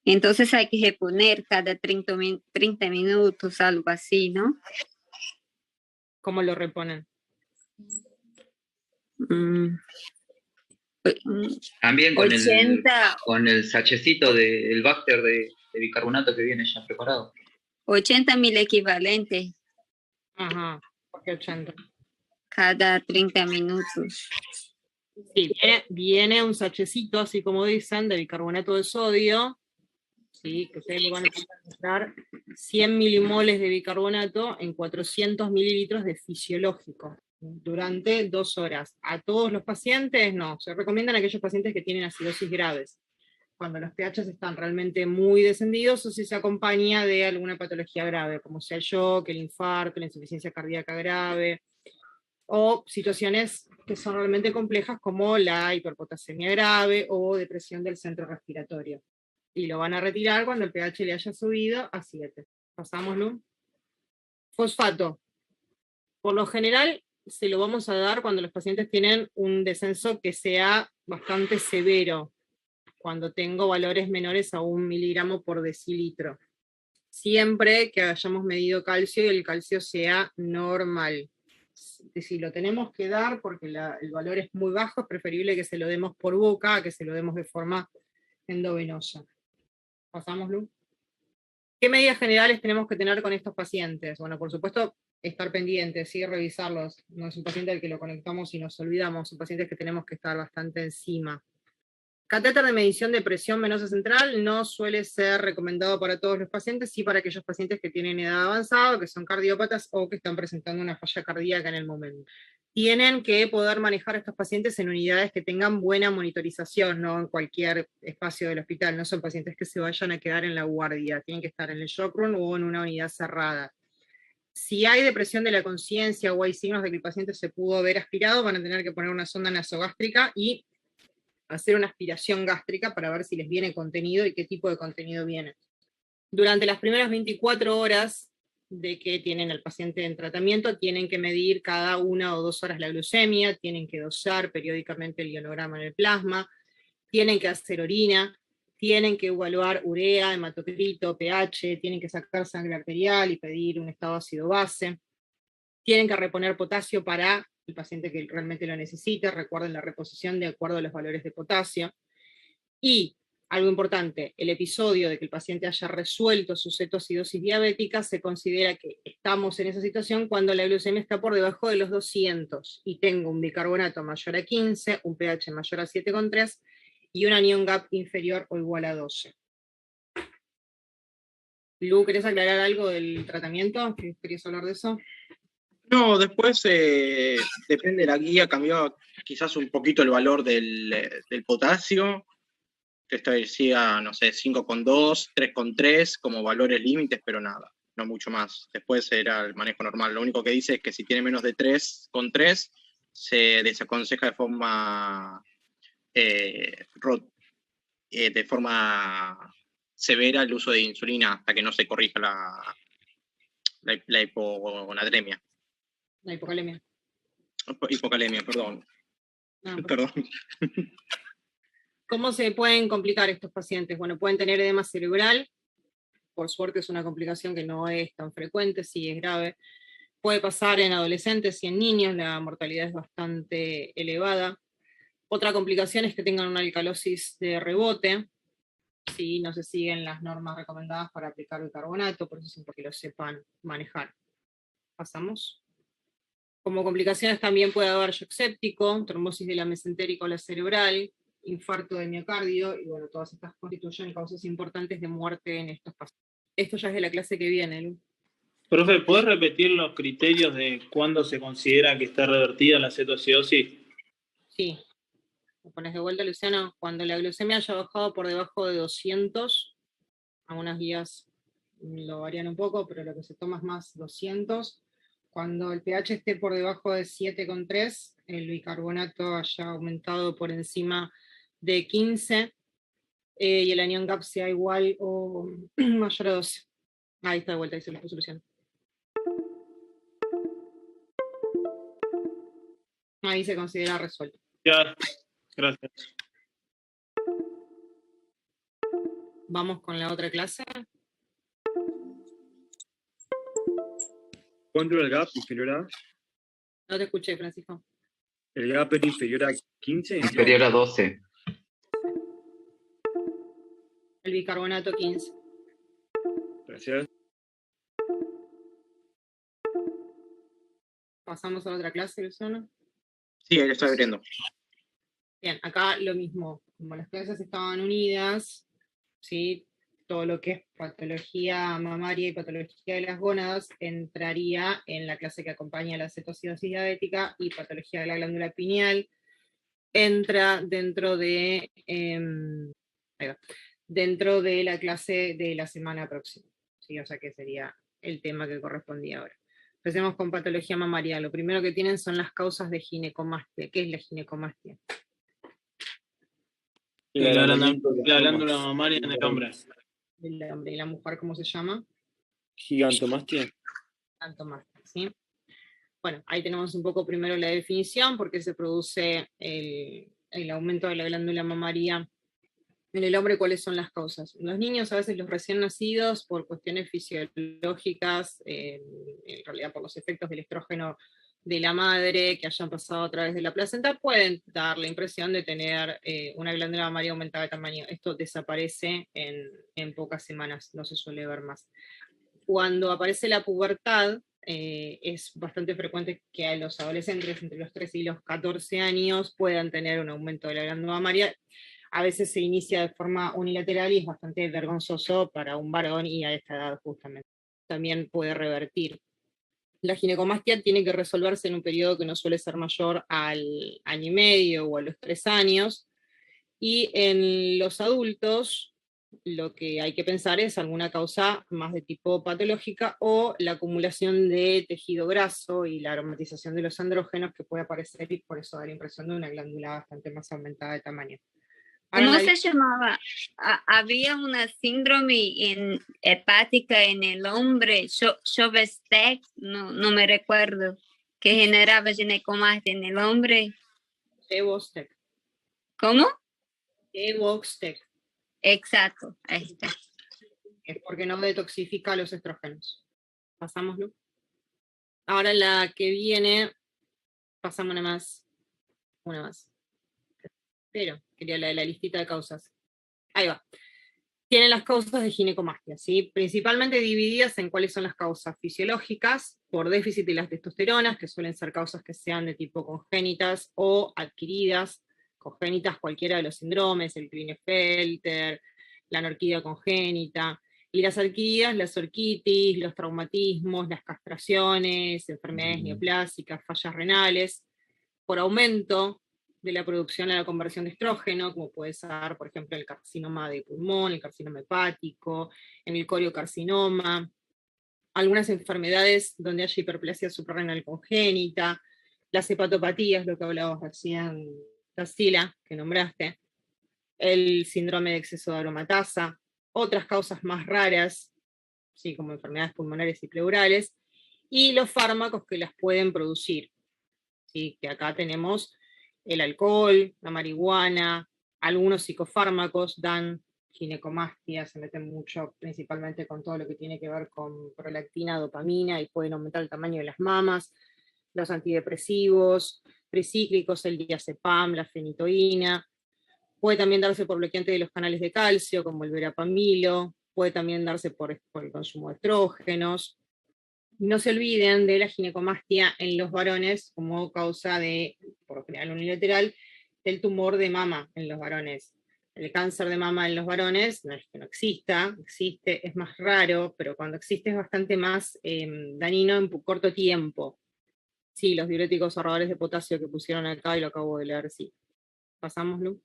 Entonces hay que reponer cada 30 minutos, algo así, ¿no? ¿Cómo lo reponen? También con 80, con el sachecito del Bacter de bicarbonato que viene ya preparado. 80.000 equivalentes. Ajá, ¿por qué 80? Cada 30 minutos. Sí, viene un sachecito, así como dicen, de bicarbonato de sodio, ¿sí? Que ustedes le van a encontrar 100 milimoles de bicarbonato en 400 mililitros de fisiológico durante 2 horas. A todos los pacientes no, se recomiendan a aquellos pacientes que tienen acidosis graves, cuando los pHs están realmente muy descendidos o si se acompaña de alguna patología grave, como sea el shock, el infarto, la insuficiencia cardíaca grave, o situaciones que son realmente complejas como la hiperpotasemia grave o depresión del centro respiratorio. Y lo van a retirar cuando el pH le haya subido a 7. Pasámoslo. Fosfato. Por lo general se lo vamos a dar cuando los pacientes tienen un descenso que sea bastante severo, cuando tengo valores menores a 1 miligramo por decilitro. Siempre que hayamos medido calcio y el calcio sea normal. Si lo tenemos que dar porque el valor es muy bajo, es preferible que se lo demos por boca a que se lo demos de forma endovenosa. Pasámoslo. ¿Qué medidas generales tenemos que tener con estos pacientes? Bueno, por supuesto, estar pendientes, ¿sí? Revisarlos. No es un paciente al que lo conectamos y nos olvidamos, son pacientes que tenemos que estar bastante encima. Catéter de medición de presión venosa central no suele ser recomendado para todos los pacientes, sí para aquellos pacientes que tienen edad avanzada, que son cardiópatas o que están presentando una falla cardíaca en el momento. Tienen que poder manejar a estos pacientes en unidades que tengan buena monitorización, no en cualquier espacio del hospital, no son pacientes que se vayan a quedar en la guardia, tienen que estar en el shock room o en una unidad cerrada. Si hay depresión de la conciencia o hay signos de que el paciente se pudo haber aspirado, van a tener que poner una sonda nasogástrica y hacer una aspiración gástrica para ver si les viene contenido y qué tipo de contenido viene. Durante las primeras 24 horas de que tienen al paciente en tratamiento, tienen que medir cada 1 o 2 horas la glucemia, tienen que dosar periódicamente el ionograma en el plasma, tienen que hacer orina, tienen que evaluar urea, hematocrito, pH, tienen que sacar sangre arterial y pedir un estado ácido-base, tienen que reponer potasio para el paciente que realmente lo necesite, recuerden la reposición de acuerdo a los valores de potasio. Y, algo importante, el episodio de que el paciente haya resuelto su cetoacidosis diabética, se considera que estamos en esa situación cuando la glucemia está por debajo de los 200, y tengo un bicarbonato mayor a 15, un pH mayor a 7,3, y un anion gap inferior o igual a 12. Lu, ¿querés aclarar algo del tratamiento? ¿Querías hablar de eso? No, después depende de la guía, cambió quizás un poquito el valor del potasio, que establecía, no sé, 5,2, 3,3 como valores límites, pero nada, no mucho más. Después era el manejo normal. Lo único que dice es que si tiene menos de 3,3, se desaconseja de forma severa el uso de insulina hasta que no se corrija la hiponatremia. La hipocalemia. Hipocalemia, perdón. Perdón. ¿Cómo se pueden complicar estos pacientes? Bueno, pueden tener edema cerebral, por suerte es una complicación que no es tan frecuente, sí es grave. Puede pasar en adolescentes y en niños, la mortalidad es bastante elevada. Otra complicación es que tengan una alcalosis de rebote, si no se siguen las normas recomendadas para aplicar bicarbonato, por eso es importante que lo sepan manejar. Pasamos. Como complicaciones también puede haber shock séptico, trombosis de la mesentérica o la cerebral, infarto de miocardio, y bueno, todas estas constituyen causas importantes de muerte en estos pacientes. Esto ya es de la clase que viene, Lu. Profe, ¿puedes repetir los criterios de cuándo se considera que está revertida la cetoacidosis? Sí. Me pones de vuelta, Luciano. Cuando la glucemia haya bajado por debajo de 200, algunas guías lo varían un poco, pero lo que se toma es más 200. Cuando el pH esté por debajo de 7,3, el bicarbonato haya aumentado por encima de 15, y el anion gap sea igual o mayor a 12. Ahí está de vuelta, ahí se lo solución. Ahí se considera resuelto. Ya, gracias. Vamos con la otra clase. ¿Cuánto era el gap inferior a? No te escuché, Francisco. ¿El gap es inferior a 15? Inferior a 12. El bicarbonato 15. Gracias. Pasamos a la otra clase, Luciano. Sí, ahí lo estoy abriendo. Bien, acá lo mismo. Como las clases estaban unidas, ¿sí? Todo lo que es patología mamaria y patología de las gónadas entraría en la clase que acompaña a la cetocidosis diabética, y patología de la glándula pineal entra dentro de, dentro de la clase de la semana próxima. ¿Sí? O sea que sería el tema que correspondía ahora. Empecemos con patología mamaria. Lo primero que tienen son las causas de ginecomastia. ¿Qué es la ginecomastia? La glándula mamaria en el hombre. El hombre. ¿Y la mujer cómo se llama? Gigantomastia. Gigantomastia, ¿sí? Bueno, ahí tenemos un poco primero la definición, porque se produce el aumento de la glándula mamaria en el hombre. ¿Cuáles son las causas? Los niños, a veces los recién nacidos, por cuestiones fisiológicas, en realidad por los efectos del estrógeno de la madre que hayan pasado a través de la placenta, pueden dar la impresión de tener una glándula mamaria aumentada de tamaño. Esto desaparece en pocas semanas, no se suele ver más. Cuando aparece la pubertad, es bastante frecuente que a los adolescentes entre los 13 y los 14 años puedan tener un aumento de la glándula mamaria. A veces se inicia de forma unilateral y es bastante vergonzoso para un varón, y a esta edad justamente también puede revertir. La ginecomastia tiene que resolverse en un periodo que no suele ser mayor al año y medio o a los 3 años, y en los adultos lo que hay que pensar es alguna causa más de tipo patológica, o la acumulación de tejido graso y la aromatización de los andrógenos que puede aparecer, y por eso da la impresión de una glándula bastante más aumentada de tamaño. ¿Cómo se llamaba? Había una síndrome hepática en el hombre, Chauvet-Stech, no me recuerdo, que generaba ginecomastia en el hombre. Chauvet-Stech. ¿Cómo? Chauvet-Stech. Exacto, ahí está. Es porque no detoxifica los estrógenos. Pasámoslo. Ahora la que viene, pasamos una más. Pero quería la de la listita de causas. Ahí va. Tienen las causas de ginecomastia, ¿sí? Principalmente divididas en cuáles son las causas fisiológicas, por déficit de las testosteronas, que suelen ser causas que sean de tipo congénitas o adquiridas. Congénitas, cualquiera de los síndromes, el Klinefelter, la anorquía congénita, y las adquiridas, la orquitis, los traumatismos, las castraciones, enfermedades neoplásicas, fallas renales, por aumento de la producción a la conversión de estrógeno, como puede ser, por ejemplo, el carcinoma de pulmón, el carcinoma hepático, el coriocarcinoma, algunas enfermedades donde haya hiperplasia suprarrenal congénita, las hepatopatías, lo que hablábamos recién, Tarsila, que nombraste, el síndrome de exceso de aromatasa, otras causas más raras, ¿sí? Como enfermedades pulmonares y pleurales, y los fármacos que las pueden producir, ¿sí? Que acá tenemos el alcohol, la marihuana, algunos psicofármacos dan ginecomastia, se meten mucho principalmente con todo lo que tiene que ver con prolactina, dopamina, y pueden aumentar el tamaño de las mamas. Los antidepresivos, tricíclicos, el diazepam, la fenitoína. Puede también darse por bloqueante de los canales de calcio, como el verapamilo. Puede también darse por el consumo de estrógenos. No se olviden de la ginecomastia en los varones como causa de, por lo general unilateral, del tumor de mama en los varones. El cáncer de mama en los varones no es que no exista, existe, es más raro, pero cuando existe es bastante más dañino en corto tiempo. Sí, los diuréticos ahorradores de potasio que pusieron acá, y lo acabo de leer, sí. Pasámoslo.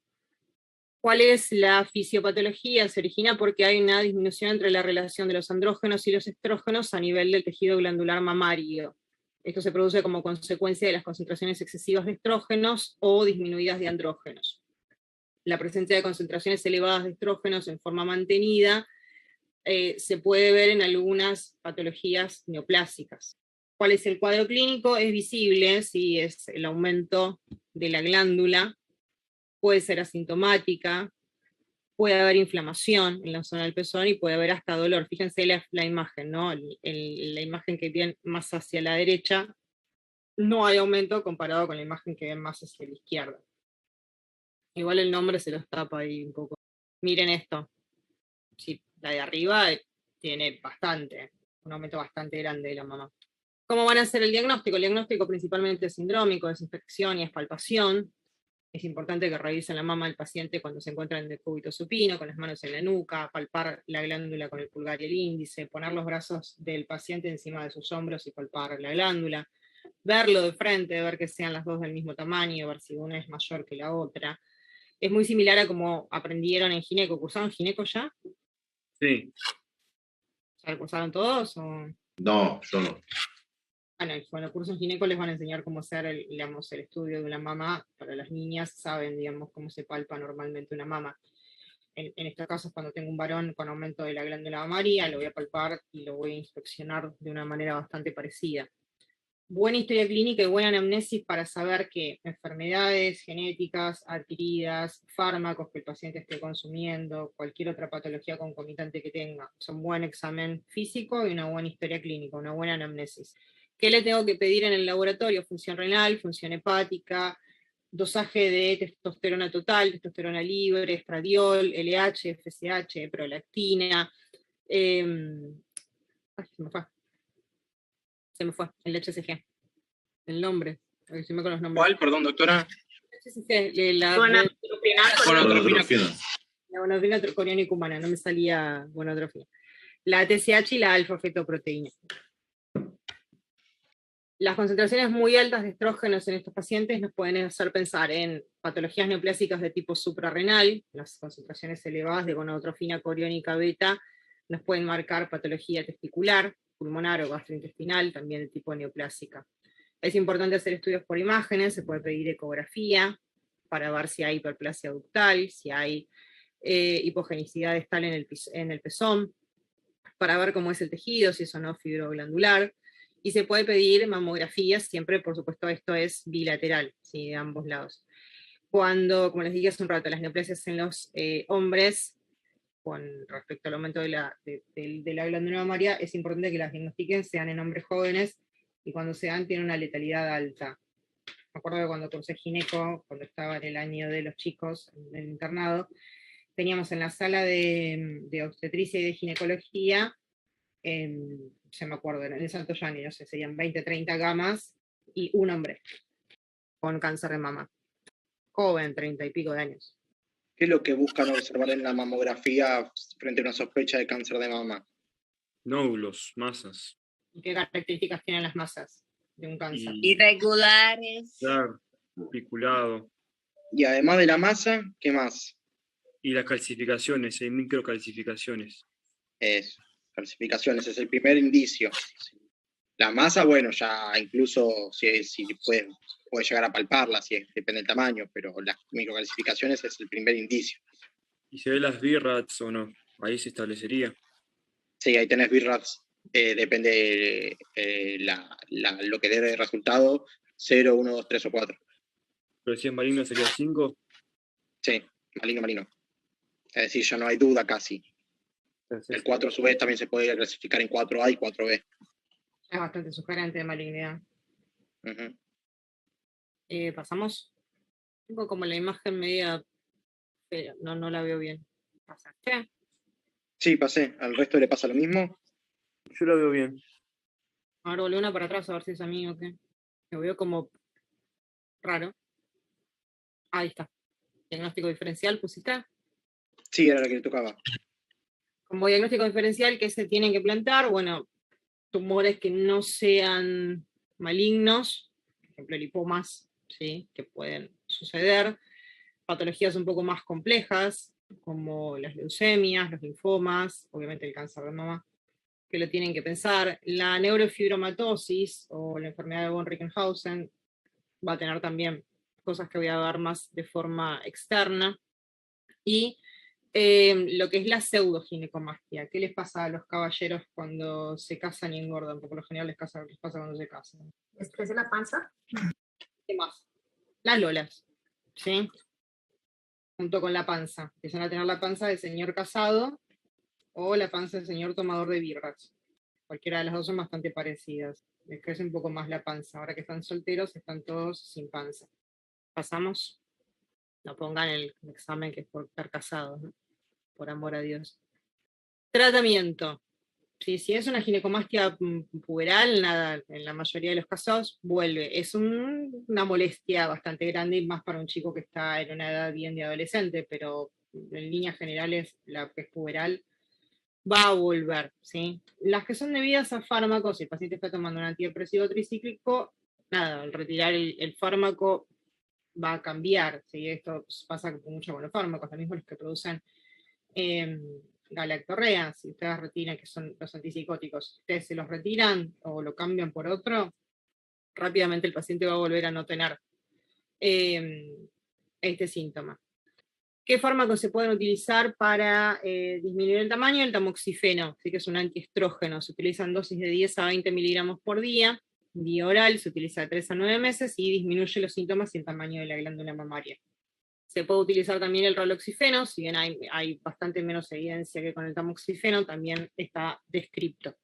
¿Cuál es la fisiopatología? Se origina porque hay una disminución entre la relación de los andrógenos y los estrógenos a nivel del tejido glandular mamario. Esto se produce como consecuencia de las concentraciones excesivas de estrógenos o disminuidas de andrógenos. La presencia de concentraciones elevadas de estrógenos en forma mantenida se puede ver en algunas patologías neoplásicas. ¿Cuál es el cuadro clínico? Es visible, sí, es el aumento de la glándula, puede ser asintomática, puede haber inflamación en la zona del pezón y puede haber hasta dolor. Fíjense la imagen, ¿no? La imagen que viene más hacia la derecha, no hay aumento comparado con la imagen que ven más hacia la izquierda. Igual el nombre se los tapa ahí un poco. Miren esto. Sí, la de arriba tiene un aumento bastante grande de la mamá. ¿Cómo van a hacer el diagnóstico? El diagnóstico principalmente es sindrómico, es inspección y es palpación. Es importante que revisen la mama del paciente cuando se encuentra en decúbito supino, con las manos en la nuca, palpar la glándula con el pulgar y el índice, poner los brazos del paciente encima de sus hombros y palpar la glándula, verlo de frente, ver que sean las dos del mismo tamaño, ver si una es mayor que la otra. Es muy similar a como aprendieron en gineco. ¿Cursaron gineco ya? Sí. ¿Ya lo cursaron todos? O? No, yo no. Bueno, cursos gineco les van a enseñar cómo hacer el estudio de una mama. Para las niñas saben, digamos, cómo se palpa normalmente una mama. En estos casos, cuando tengo un varón con aumento de la glándula mamaria, lo voy a palpar y lo voy a inspeccionar de una manera bastante parecida. Buena historia clínica y buena anamnesis para saber que enfermedades genéticas adquiridas, fármacos que el paciente esté consumiendo, cualquier otra patología concomitante que tenga, son un buen examen físico y una buena historia clínica, una buena anamnesis. ¿Qué le tengo que pedir en el laboratorio? Función renal, función hepática, dosaje de testosterona total, testosterona libre, estradiol, LH, FSH, prolactina. Se me fue, el HCG. El nombre. Con los nombres. ¿Cuál? Perdón, doctora. HCG, la gonotrofina coriónica humana, no me salía gonotrofina. La TSH y la alfa-fetoproteína. Las concentraciones muy altas de estrógenos en estos pacientes nos pueden hacer pensar en patologías neoplásicas de tipo suprarrenal. Las concentraciones elevadas de gonotrofina coriónica beta nos pueden marcar patología testicular, pulmonar o gastrointestinal, también de tipo neoplásica. Es importante hacer estudios por imágenes, se puede pedir ecografía para ver si hay hiperplasia ductal, si hay hipogenicidad distal en el pezón, para ver cómo es el tejido, si es o no fibroglandular. Y se puede pedir mamografías, siempre, por supuesto, esto es bilateral, ¿sí? De ambos lados. Cuando, como les dije hace un rato, las neoplasias en los hombres, con respecto al aumento de la glándula mamaria, es importante que las diagnostiquen, sean en hombres jóvenes, y cuando sean, tienen una letalidad alta. Me acuerdo que cuando cursé gineco, cuando estaba en el año de los chicos, en el internado, teníamos en la sala de obstetricia y de ginecología, ya me acuerdo, en el Santo Yani, no sé, serían 20, 30 gamas, y un hombre con cáncer de mama. Joven, 30 y pico de años. ¿Qué es lo que buscan observar en la mamografía frente a una sospecha de cáncer de mama? Nódulos, masas. ¿Y qué características tienen las masas de un cáncer? Irregulares. Claro, piculado. Y además de la masa, ¿qué más? Y las calcificaciones, hay microcalcificaciones. Eso, calcificaciones, es el primer indicio. La masa, bueno, ya incluso si puede llegar a palparla, depende del tamaño, pero las microcalcificaciones es el primer indicio. ¿Y se ve las BRADS o no? Ahí se establecería. Sí, ahí tenés BRADS. Depende lo que dé de resultado, 0, 1, 2, 3 o 4. ¿Pero si es maligno sería 5? Sí, maligno. Es decir, ya no hay duda casi. Entonces, el 4 a su vez también se puede clasificar en 4A y 4B. Es bastante sugerente de malignidad. Pasamos. Tengo como la imagen media, pero no la veo bien. ¿Pasaste? Sí, pasé. ¿Al resto le pasa lo mismo? Yo la veo bien. Ahora volví una para atrás a ver si es a mí o qué. Lo veo como raro. Ahí está. Diagnóstico diferencial, ¿pusiste? Sí, era la que le tocaba. Como diagnóstico diferencial, ¿qué se tienen que plantar? Bueno, tumores que no sean malignos, por ejemplo, lipomas, ¿sí? Que pueden suceder. Patologías un poco más complejas, como las leucemias, los linfomas, obviamente el cáncer de mama, que lo tienen que pensar. La neurofibromatosis o la enfermedad de von Reichenhausen va a tener también cosas que voy a ver más de forma externa. Y Lo que es la pseudoginecomastia. ¿Qué les pasa a los caballeros cuando se casan y engordan? Porque por lo general les pasa cuando se casan. ¿Les crece la panza? ¿Qué más? Las lolas, ¿sí? Junto con la panza. Empiezan a tener la panza de señor casado o la panza de señor tomador de birras. Cualquiera de las dos son bastante parecidas. Les crece un poco más la panza. Ahora que están solteros, están todos sin panza. ¿Pasamos? No pongan el examen que es por estar casados, ¿no? Por amor a Dios. Tratamiento. Sí, si es una ginecomastia puberal, nada, en la mayoría de los casos vuelve. Es una molestia bastante grande y más para un chico que está en una edad bien de adolescente, pero en líneas generales la que es puberal va a volver, ¿sí? Las que son debidas a fármacos, si el paciente está tomando un antidepresivo tricíclico, nada, al retirar el fármaco va a cambiar, ¿sí? Esto pasa mucho con los fármacos, lo mismo los que producen galactorrea, si ustedes retiran, que son los antipsicóticos, ustedes se los retiran o lo cambian por otro, rápidamente el paciente va a volver a no tener este síntoma. ¿Qué fármacos se pueden utilizar para disminuir el tamaño? El tamoxifeno, ¿sí? Que es un antiestrógeno, se utilizan dosis de 10 a 20 miligramos por día, vía oral, se utiliza de 3 a 9 meses y disminuye los síntomas y el tamaño de la glándula mamaria. Se puede utilizar también el raloxifeno, si bien hay bastante menos evidencia que con el tamoxifeno, también está descripto.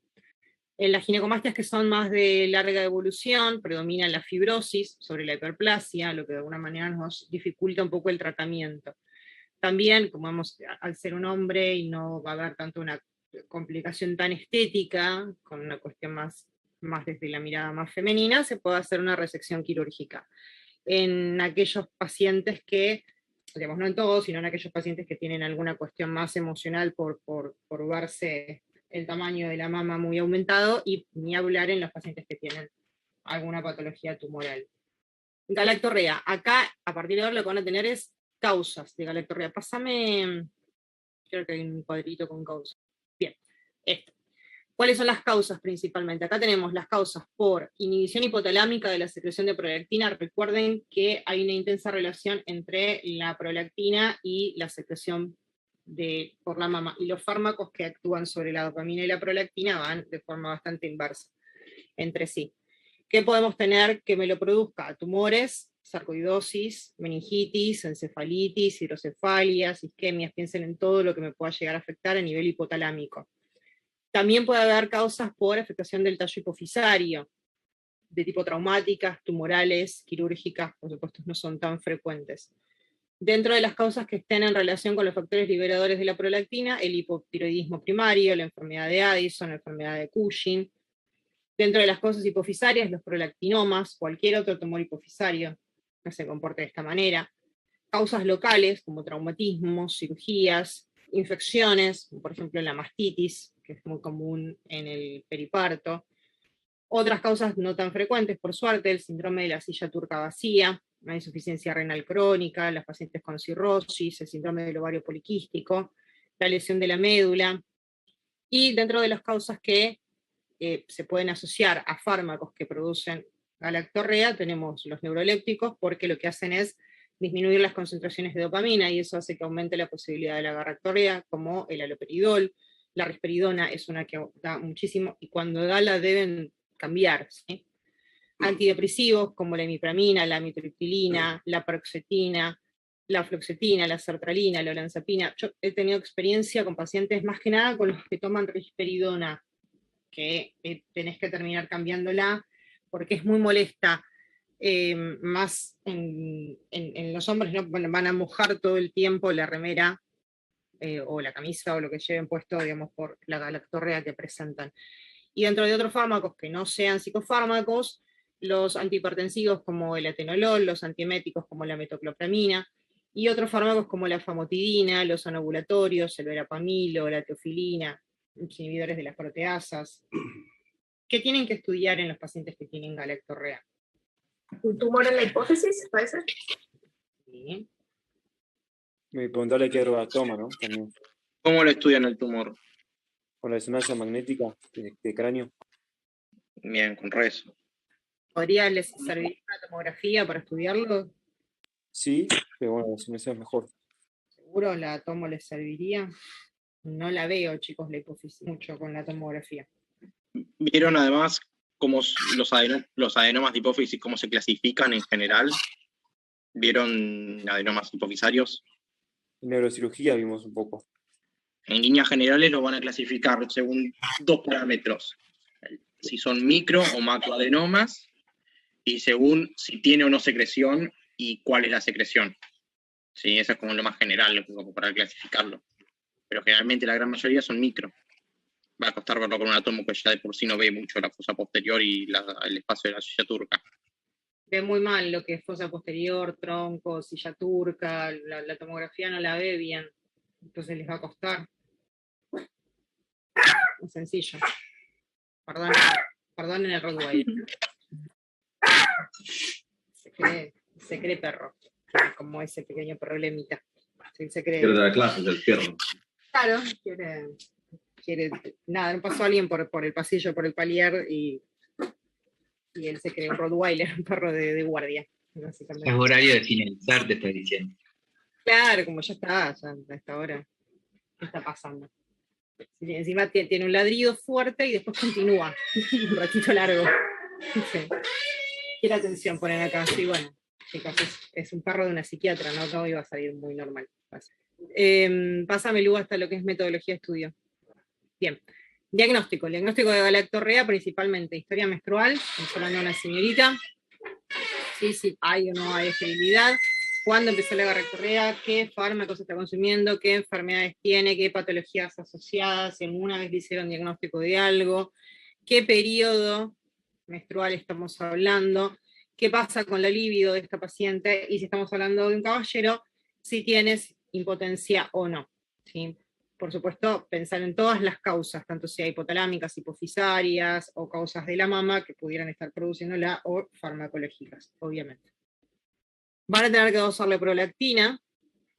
En las ginecomastias que son más de larga evolución, predomina la fibrosis sobre la hiperplasia, lo que de alguna manera nos dificulta un poco el tratamiento. También, como vemos, al ser un hombre y no va a haber tanto una complicación tan estética, con una cuestión más desde la mirada más femenina, se puede hacer una resección quirúrgica. En aquellos pacientes que, digamos, no en todos, sino en aquellos pacientes que tienen alguna cuestión más emocional por verse el tamaño de la mama muy aumentado, y ni hablar en los pacientes que tienen alguna patología tumoral. Galactorrea. Acá, a partir de ahora, lo que van a tener es causas de galactorrea. Pásame, creo que hay un cuadrito con causas. Bien, esto. ¿Cuáles son las causas principalmente? Acá tenemos las causas por inhibición hipotalámica de la secreción de prolactina. Recuerden que hay una intensa relación entre la prolactina y la secreción por la mama, y los fármacos que actúan sobre la dopamina y la prolactina van de forma bastante inversa entre sí. ¿Qué podemos tener que me lo produzca? Tumores, sarcoidosis, meningitis, encefalitis, hidrocefalias, isquemias. Piensen en todo lo que me pueda llegar a afectar a nivel hipotalámico. También puede haber causas por afectación del tallo hipofisario, de tipo traumáticas, tumorales, quirúrgicas, por supuesto no son tan frecuentes. Dentro de las causas que estén en relación con los factores liberadores de la prolactina, el hipotiroidismo primario, la enfermedad de Addison, la enfermedad de Cushing. Dentro de las causas hipofisarias, los prolactinomas, cualquier otro tumor hipofisario que se comporte de esta manera. Causas locales, como traumatismos, cirugías, infecciones, como por ejemplo la mastitis, que es muy común en el periparto. Otras causas no tan frecuentes, por suerte, el síndrome de la silla turca vacía, la insuficiencia renal crónica, las pacientes con cirrosis, el síndrome del ovario poliquístico, la lesión de la médula. Y dentro de las causas que se pueden asociar a fármacos que producen galactorrea, tenemos los neurolépticos, porque lo que hacen es disminuir las concentraciones de dopamina, y eso hace que aumente la posibilidad de la galactorrea, como el haloperidol. La risperidona es una que da muchísimo, y cuando da la deben cambiar, ¿sí? Antidepresivos como la imipramina, la amitriptilina, la paroxetina, la fluoxetina, la sertralina, la olanzapina. Yo he tenido experiencia con pacientes, más que nada con los que toman risperidona, que tenés que terminar cambiándola porque es muy molesta, más en los hombres, ¿no? Bueno, van a mojar todo el tiempo la remera o la camisa o lo que lleven puesto, digamos, por la galactorrea que presentan. Y dentro de otros fármacos que no sean psicofármacos, los antihipertensivos como el atenolol, los antieméticos como la metoclopramina, y otros fármacos como la famotidina, los anovulatorios, el verapamilo, la teofilina, inhibidores de las proteasas. ¿Qué tienen que estudiar en los pacientes que tienen galactorrea? ¿Un tumor en la hipófisis, puede ser? Sí. Me preguntarle qué droga toma, ¿no? También. ¿Cómo lo estudian el tumor? Con la resonancia magnética de cráneo. Bien, con rezo. ¿Podría les servir una tomografía para estudiarlo? Sí, pero bueno, la resonancia es mejor. ¿Seguro la tomo les serviría? No la veo, chicos, la hipófisis mucho con la tomografía. ¿Vieron además cómo los adenomas de hipófisis, cómo se clasifican en general? ¿Vieron adenomas hipofisarios? En neurocirugía vimos un poco. En líneas generales los van a clasificar según 2 parámetros. Si son micro o macroadenomas, y según si tiene o no secreción y cuál es la secreción. Sí, eso es como lo más general, como para clasificarlo. Pero generalmente la gran mayoría son micro. Va a costar verlo con una tomo que ya de por sí no ve mucho la fosa posterior y el espacio de la silla turca. Ve muy mal lo que es fosa posterior, tronco, silla turca, la tomografía no la ve bien, entonces les va a costar. Es sencillo. Perdonen el Rottweiler. Se cree perro, como ese pequeño problemita. Se cree. Quiere dar clases del perro. Claro, quiere. Nada, no pasó alguien por el pasillo, por el palier y él se cree un Rottweiler, un perro de guardia. Es horario de finalizar, te estoy diciendo. Claro, como ya está, ya a esta hora. ¿Qué está pasando? Encima tiene un ladrido fuerte y después continúa. Un ratito largo. Sí. Quiere atención, ponen acá. Sí, bueno, chicos, es un perro de una psiquiatra, ¿no? No iba a salir muy normal. Pásame, Lu, hasta lo que es metodología de estudio. Bien. Diagnóstico. El diagnóstico de galactorrea, principalmente historia menstrual. Estamos hablando de una señorita. Sí, hay o no hay esterilidad. ¿Cuándo empezó la galactorrea? ¿Qué fármacos está consumiendo? ¿Qué enfermedades tiene? ¿Qué patologías asociadas? Si alguna vez le hicieron diagnóstico de algo. ¿Qué periodo menstrual estamos hablando? ¿Qué pasa con la libido de esta paciente? Y si estamos hablando de un caballero, si tienes impotencia o no. ¿Sí? Por supuesto, pensar en todas las causas, tanto sea hipotalámicas, hipofisarias o causas de la mama que pudieran estar produciéndola o farmacológicas, obviamente. Van a tener que dosarle prolactina,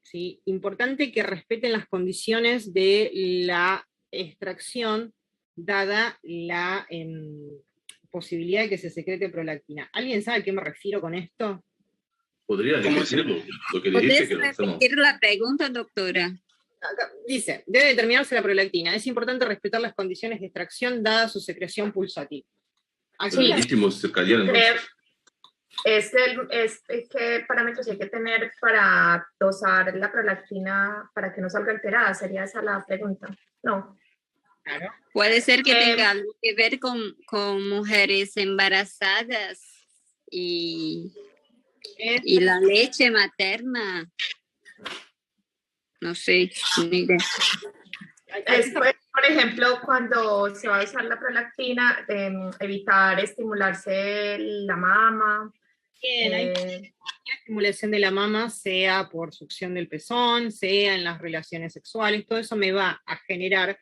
¿sí? Importante que respeten las condiciones de la extracción, dada la posibilidad de que se secrete prolactina. ¿Alguien sabe a qué me refiero con esto? ¿Podría decirlo? Lo que dijiste que lo hacemos. ¿Repetir la pregunta, doctora? Dice, debe determinarse la prolactina. Es importante respetar las condiciones de extracción dada su secreción pulsativa. Aquí circadiano. ¿Qué parámetros hay que tener para dosar la prolactina para que no salga alterada? Sería esa la pregunta. No. Claro. Puede ser que tenga algo que ver con mujeres embarazadas y la leche materna. No sé. Por ejemplo, cuando se va a usar la prolactina, evitar estimularse la mama. Bien, la estimulación de la mama, sea por succión del pezón, sea en las relaciones sexuales, todo eso me va a generar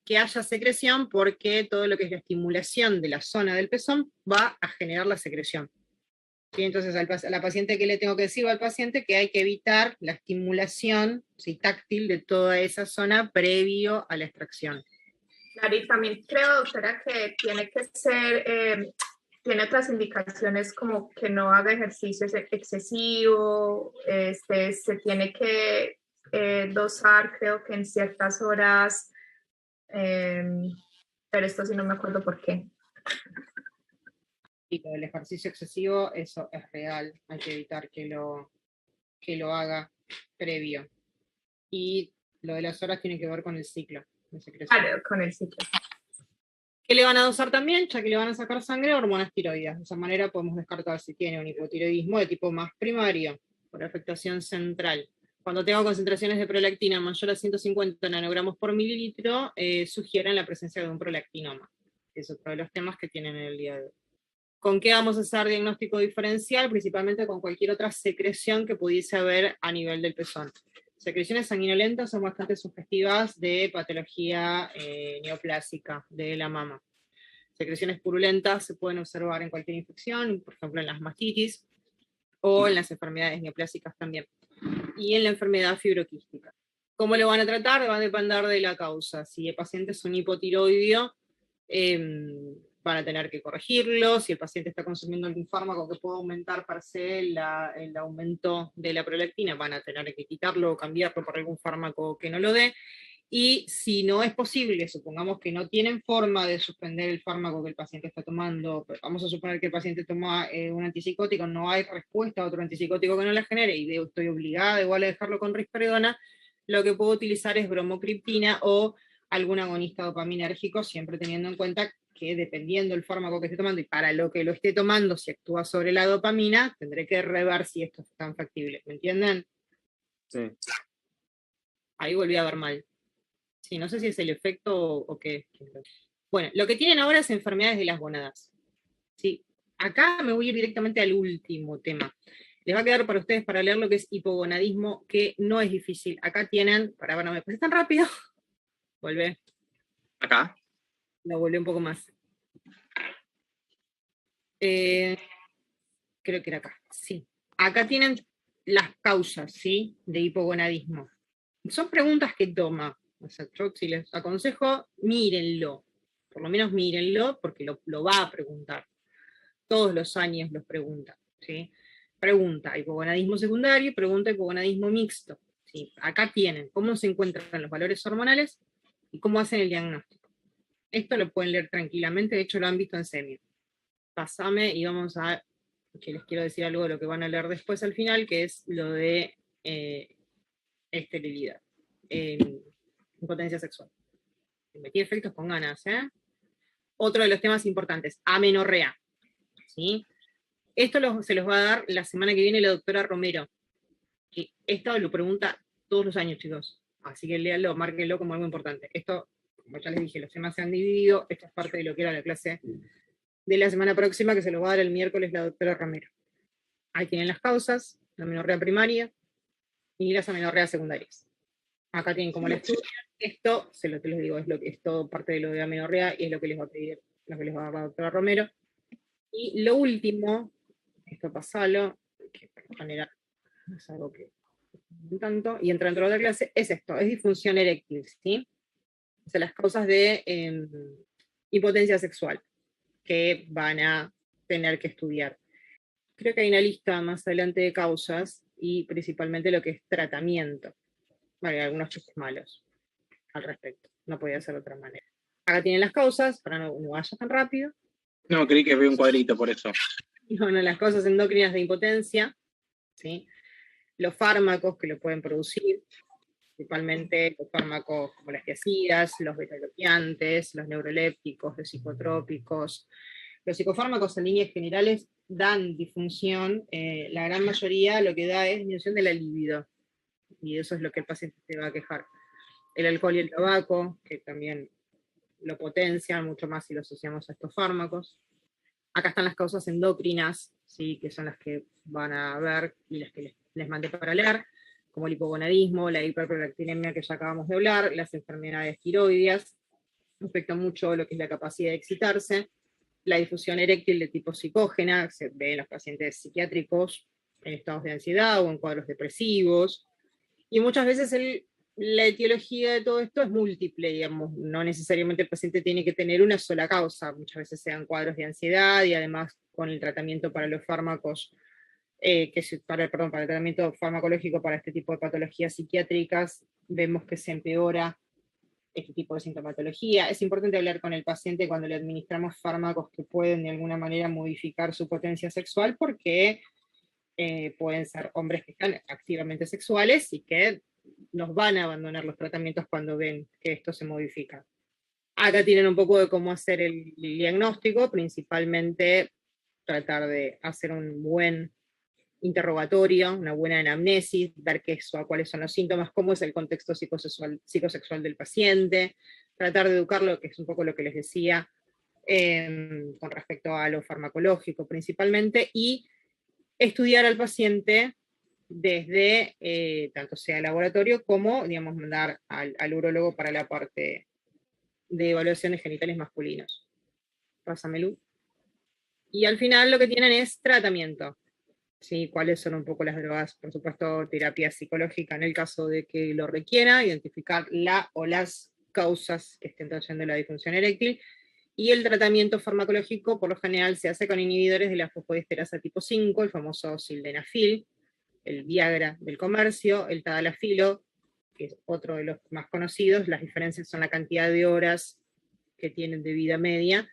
que haya secreción, porque todo lo que es la estimulación de la zona del pezón va a generar la secreción. ¿Sí? Entonces a la paciente, ¿qué le tengo que decir al paciente? Que hay que evitar la estimulación, ¿sí?, táctil de toda esa zona previo a la extracción. Claro, y también creo, doctora, que tiene que ser, tiene otras indicaciones como que no haga ejercicio excesivo, se tiene que dosar, creo que en ciertas horas, pero esto sí no me acuerdo por qué. Y el ejercicio excesivo, eso es real, hay que evitar que lo haga previo. Y lo de las horas tiene que ver con el ciclo de secreción. Claro, con el ciclo. ¿Qué le van a dosar también? Ya que le van a sacar sangre, hormonas tiroides. De esa manera podemos descartar si tiene un hipotiroidismo de tipo más primario, por afectación central. Cuando tengo concentraciones de prolactina mayor a 150 nanogramos por mililitro, sugieren la presencia de un prolactinoma. Es otro de los temas que tienen en el día de hoy. ¿Con qué vamos a hacer diagnóstico diferencial? Principalmente con cualquier otra secreción que pudiese haber a nivel del pezón. Secreciones sanguinolentas son bastante sugestivas de patología neoplásica de la mama. Secreciones purulentas se pueden observar en cualquier infección, por ejemplo en las mastitis o en las enfermedades neoplásicas también. Y en la enfermedad fibroquística. ¿Cómo lo van a tratar? Va a depender de la causa. Si el paciente es un hipotiroideo, van a tener que corregirlo. Si el paciente está consumiendo algún fármaco que pueda aumentar per se el aumento de la prolactina, van a tener que quitarlo o cambiarlo por algún fármaco que no lo dé. Y si no es posible, supongamos que no tienen forma de suspender el fármaco que el paciente está tomando, vamos a suponer que el paciente toma un antipsicótico, no hay respuesta a otro antipsicótico que no la genere, y estoy obligada igual a dejarlo con risperidona, lo que puedo utilizar es bromocriptina o algún agonista dopaminérgico, siempre teniendo en cuenta que dependiendo del fármaco que esté tomando y para lo que lo esté tomando, si actúa sobre la dopamina, tendré que rever si esto es tan factible. ¿Me entienden? Sí. Ahí volví a ver mal. Sí, no sé si es el efecto o qué. Bueno, lo que tienen ahora es enfermedades de las gónadas. Sí. Acá me voy a ir directamente al último tema. Les va a quedar para ustedes para leer lo que es hipogonadismo, que no es difícil. Acá tienen, no me pases tan rápido. Volvé. ¿Acá? Lo volví un poco más. Creo que era acá, sí. Acá tienen las causas, ¿sí? De hipogonadismo. Son preguntas que toma. O sea, yo si les aconsejo, mírenlo. Por lo menos mírenlo, porque lo va a preguntar. Todos los años los pregunta, ¿sí? Pregunta hipogonadismo secundario y pregunta hipogonadismo mixto. ¿Sí? Acá tienen cómo se encuentran los valores hormonales y cómo hacen el diagnóstico. Esto lo pueden leer tranquilamente, de hecho lo han visto en semio. Pasame y vamos a, que les quiero decir algo de lo que van a leer después al final, que es lo de esterilidad, impotencia sexual. Metí efectos con ganas, ¿eh? Otro de los temas importantes, amenorrea. ¿Sí? Esto se los va a dar la semana que viene la doctora Romero, que esto lo pregunta todos los años, chicos. Así que léanlo, márquenlo como algo importante. Esto, como ya les dije, los temas se han dividido, esto es parte de lo que era la clase de la semana próxima, que se los va a dar el miércoles la doctora Romero. Ahí tienen las causas, la amenorrea primaria y las amenorreas secundarias. Acá tienen como la estudian. Esto, que les digo, es todo parte de lo de amenorrea y es lo que les va a pedir, lo que les va a dar la doctora Romero. Y lo último, esto pasalo, que por lo general es algo que tanto, y entra dentro de la clase, es esto, es disfunción eréctil, ¿sí? O sea, las causas de impotencia sexual que van a tener que estudiar. Creo que hay una lista más adelante de causas y principalmente lo que es tratamiento. Bueno, hay algunos chistes malos al respecto, no podía ser de otra manera. Acá tienen las causas, para no vaya tan rápido. No, creí que veo un cuadrito por eso. Bueno, las causas endócrinas de impotencia, ¿sí? Los fármacos que lo pueden producir, principalmente los fármacos como las tiazidas, los beta-bloqueantes, los neurolépticos, los psicotrópicos. Los psicofármacos en líneas generales dan disfunción, la gran mayoría lo que da es disminución de la libido, y eso es lo que el paciente se va a quejar. El alcohol y el tabaco, que también lo potencian mucho más si lo asociamos a estos fármacos. Acá están las causas endocrinas, ¿sí? Que son las que van a ver y las que les mandé para leer, como el hipogonadismo, la hiperprolactinemia que ya acabamos de hablar, las enfermedades tiroideas, afecta mucho lo que es la capacidad de excitarse, la difusión eréctil de tipo psicógena, se ve en los pacientes psiquiátricos en estados de ansiedad o en cuadros depresivos, y muchas veces la etiología de todo esto es múltiple, digamos, no necesariamente el paciente tiene que tener una sola causa, muchas veces sean cuadros de ansiedad y además con el tratamiento para los fármacos, para el tratamiento farmacológico para este tipo de patologías psiquiátricas, vemos que se empeora este tipo de sintomatología. Es importante hablar con el paciente cuando le administramos fármacos que pueden de alguna manera modificar su potencia sexual, porque pueden ser hombres que están activamente sexuales y que nos van a abandonar los tratamientos cuando ven que esto se modifica. Acá tienen un poco de cómo hacer el diagnóstico, principalmente tratar de hacer un buen interrogatorio, una buena anamnesis, ver cuáles son los síntomas, cómo es el contexto psicosexual del paciente, tratar de educarlo, que es un poco lo que les decía, con respecto a lo farmacológico principalmente, y estudiar al paciente desde, tanto sea laboratorio como, digamos, mandar al urólogo para la parte de evaluación de genitales masculinos. Pásamelo. Y al final lo que tienen es tratamiento. ¿Sí? Cuáles son un poco las drogas, por supuesto, terapia psicológica en el caso de que lo requiera, identificar la o las causas que estén trayendo la disfunción eréctil, Y el tratamiento farmacológico por lo general se hace con inhibidores de la fosfodiesterasa tipo 5, el famoso sildenafil, el Viagra del comercio, el tadalafilo, que es otro de los más conocidos. Las diferencias son la cantidad de horas que tienen de vida media,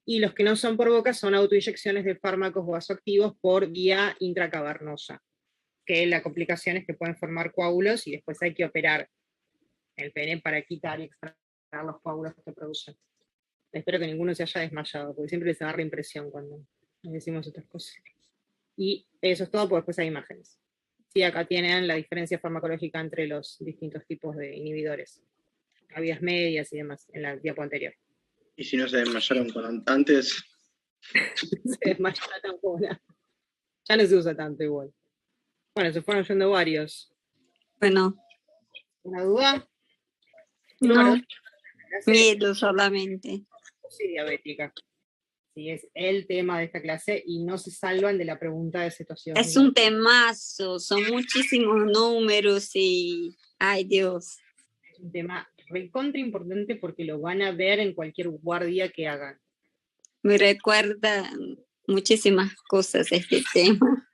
y los que no son por boca son autoinyecciones de fármacos vasoactivos por vía intracavernosa, que la complicación es que pueden formar coágulos y después hay que operar el pene para quitar y extraer los coágulos que se producen. Espero que ninguno se haya desmayado, porque siempre les agarra impresión cuando decimos estas cosas. Y eso es todo, porque después hay imágenes. Sí, acá tienen la diferencia farmacológica entre los distintos tipos de inhibidores, a vías medias y demás, en la diapo anterior. ¿Y si no se desmayaron antes? Se desmayó la tampona. Ya no se usa tanto igual. Bueno, se fueron yendo varios. Bueno. ¿Una duda? No. Miedo solamente. Sí, diabética. Sí, es el tema de esta clase y no se salvan de la pregunta de situación. Es un temazo, son muchísimos números y... ¡Ay, Dios! Es un tema recontra importante porque lo van a ver en cualquier guardia que hagan. Me recuerda muchísimas cosas este tema.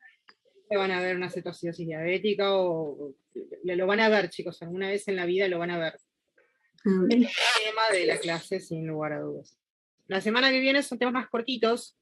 Van a ver una cetoacidosis diabética o lo van a ver, chicos, alguna vez en la vida lo van a ver. Es el tema de la clase sin lugar a dudas. La semana que viene son temas más cortitos,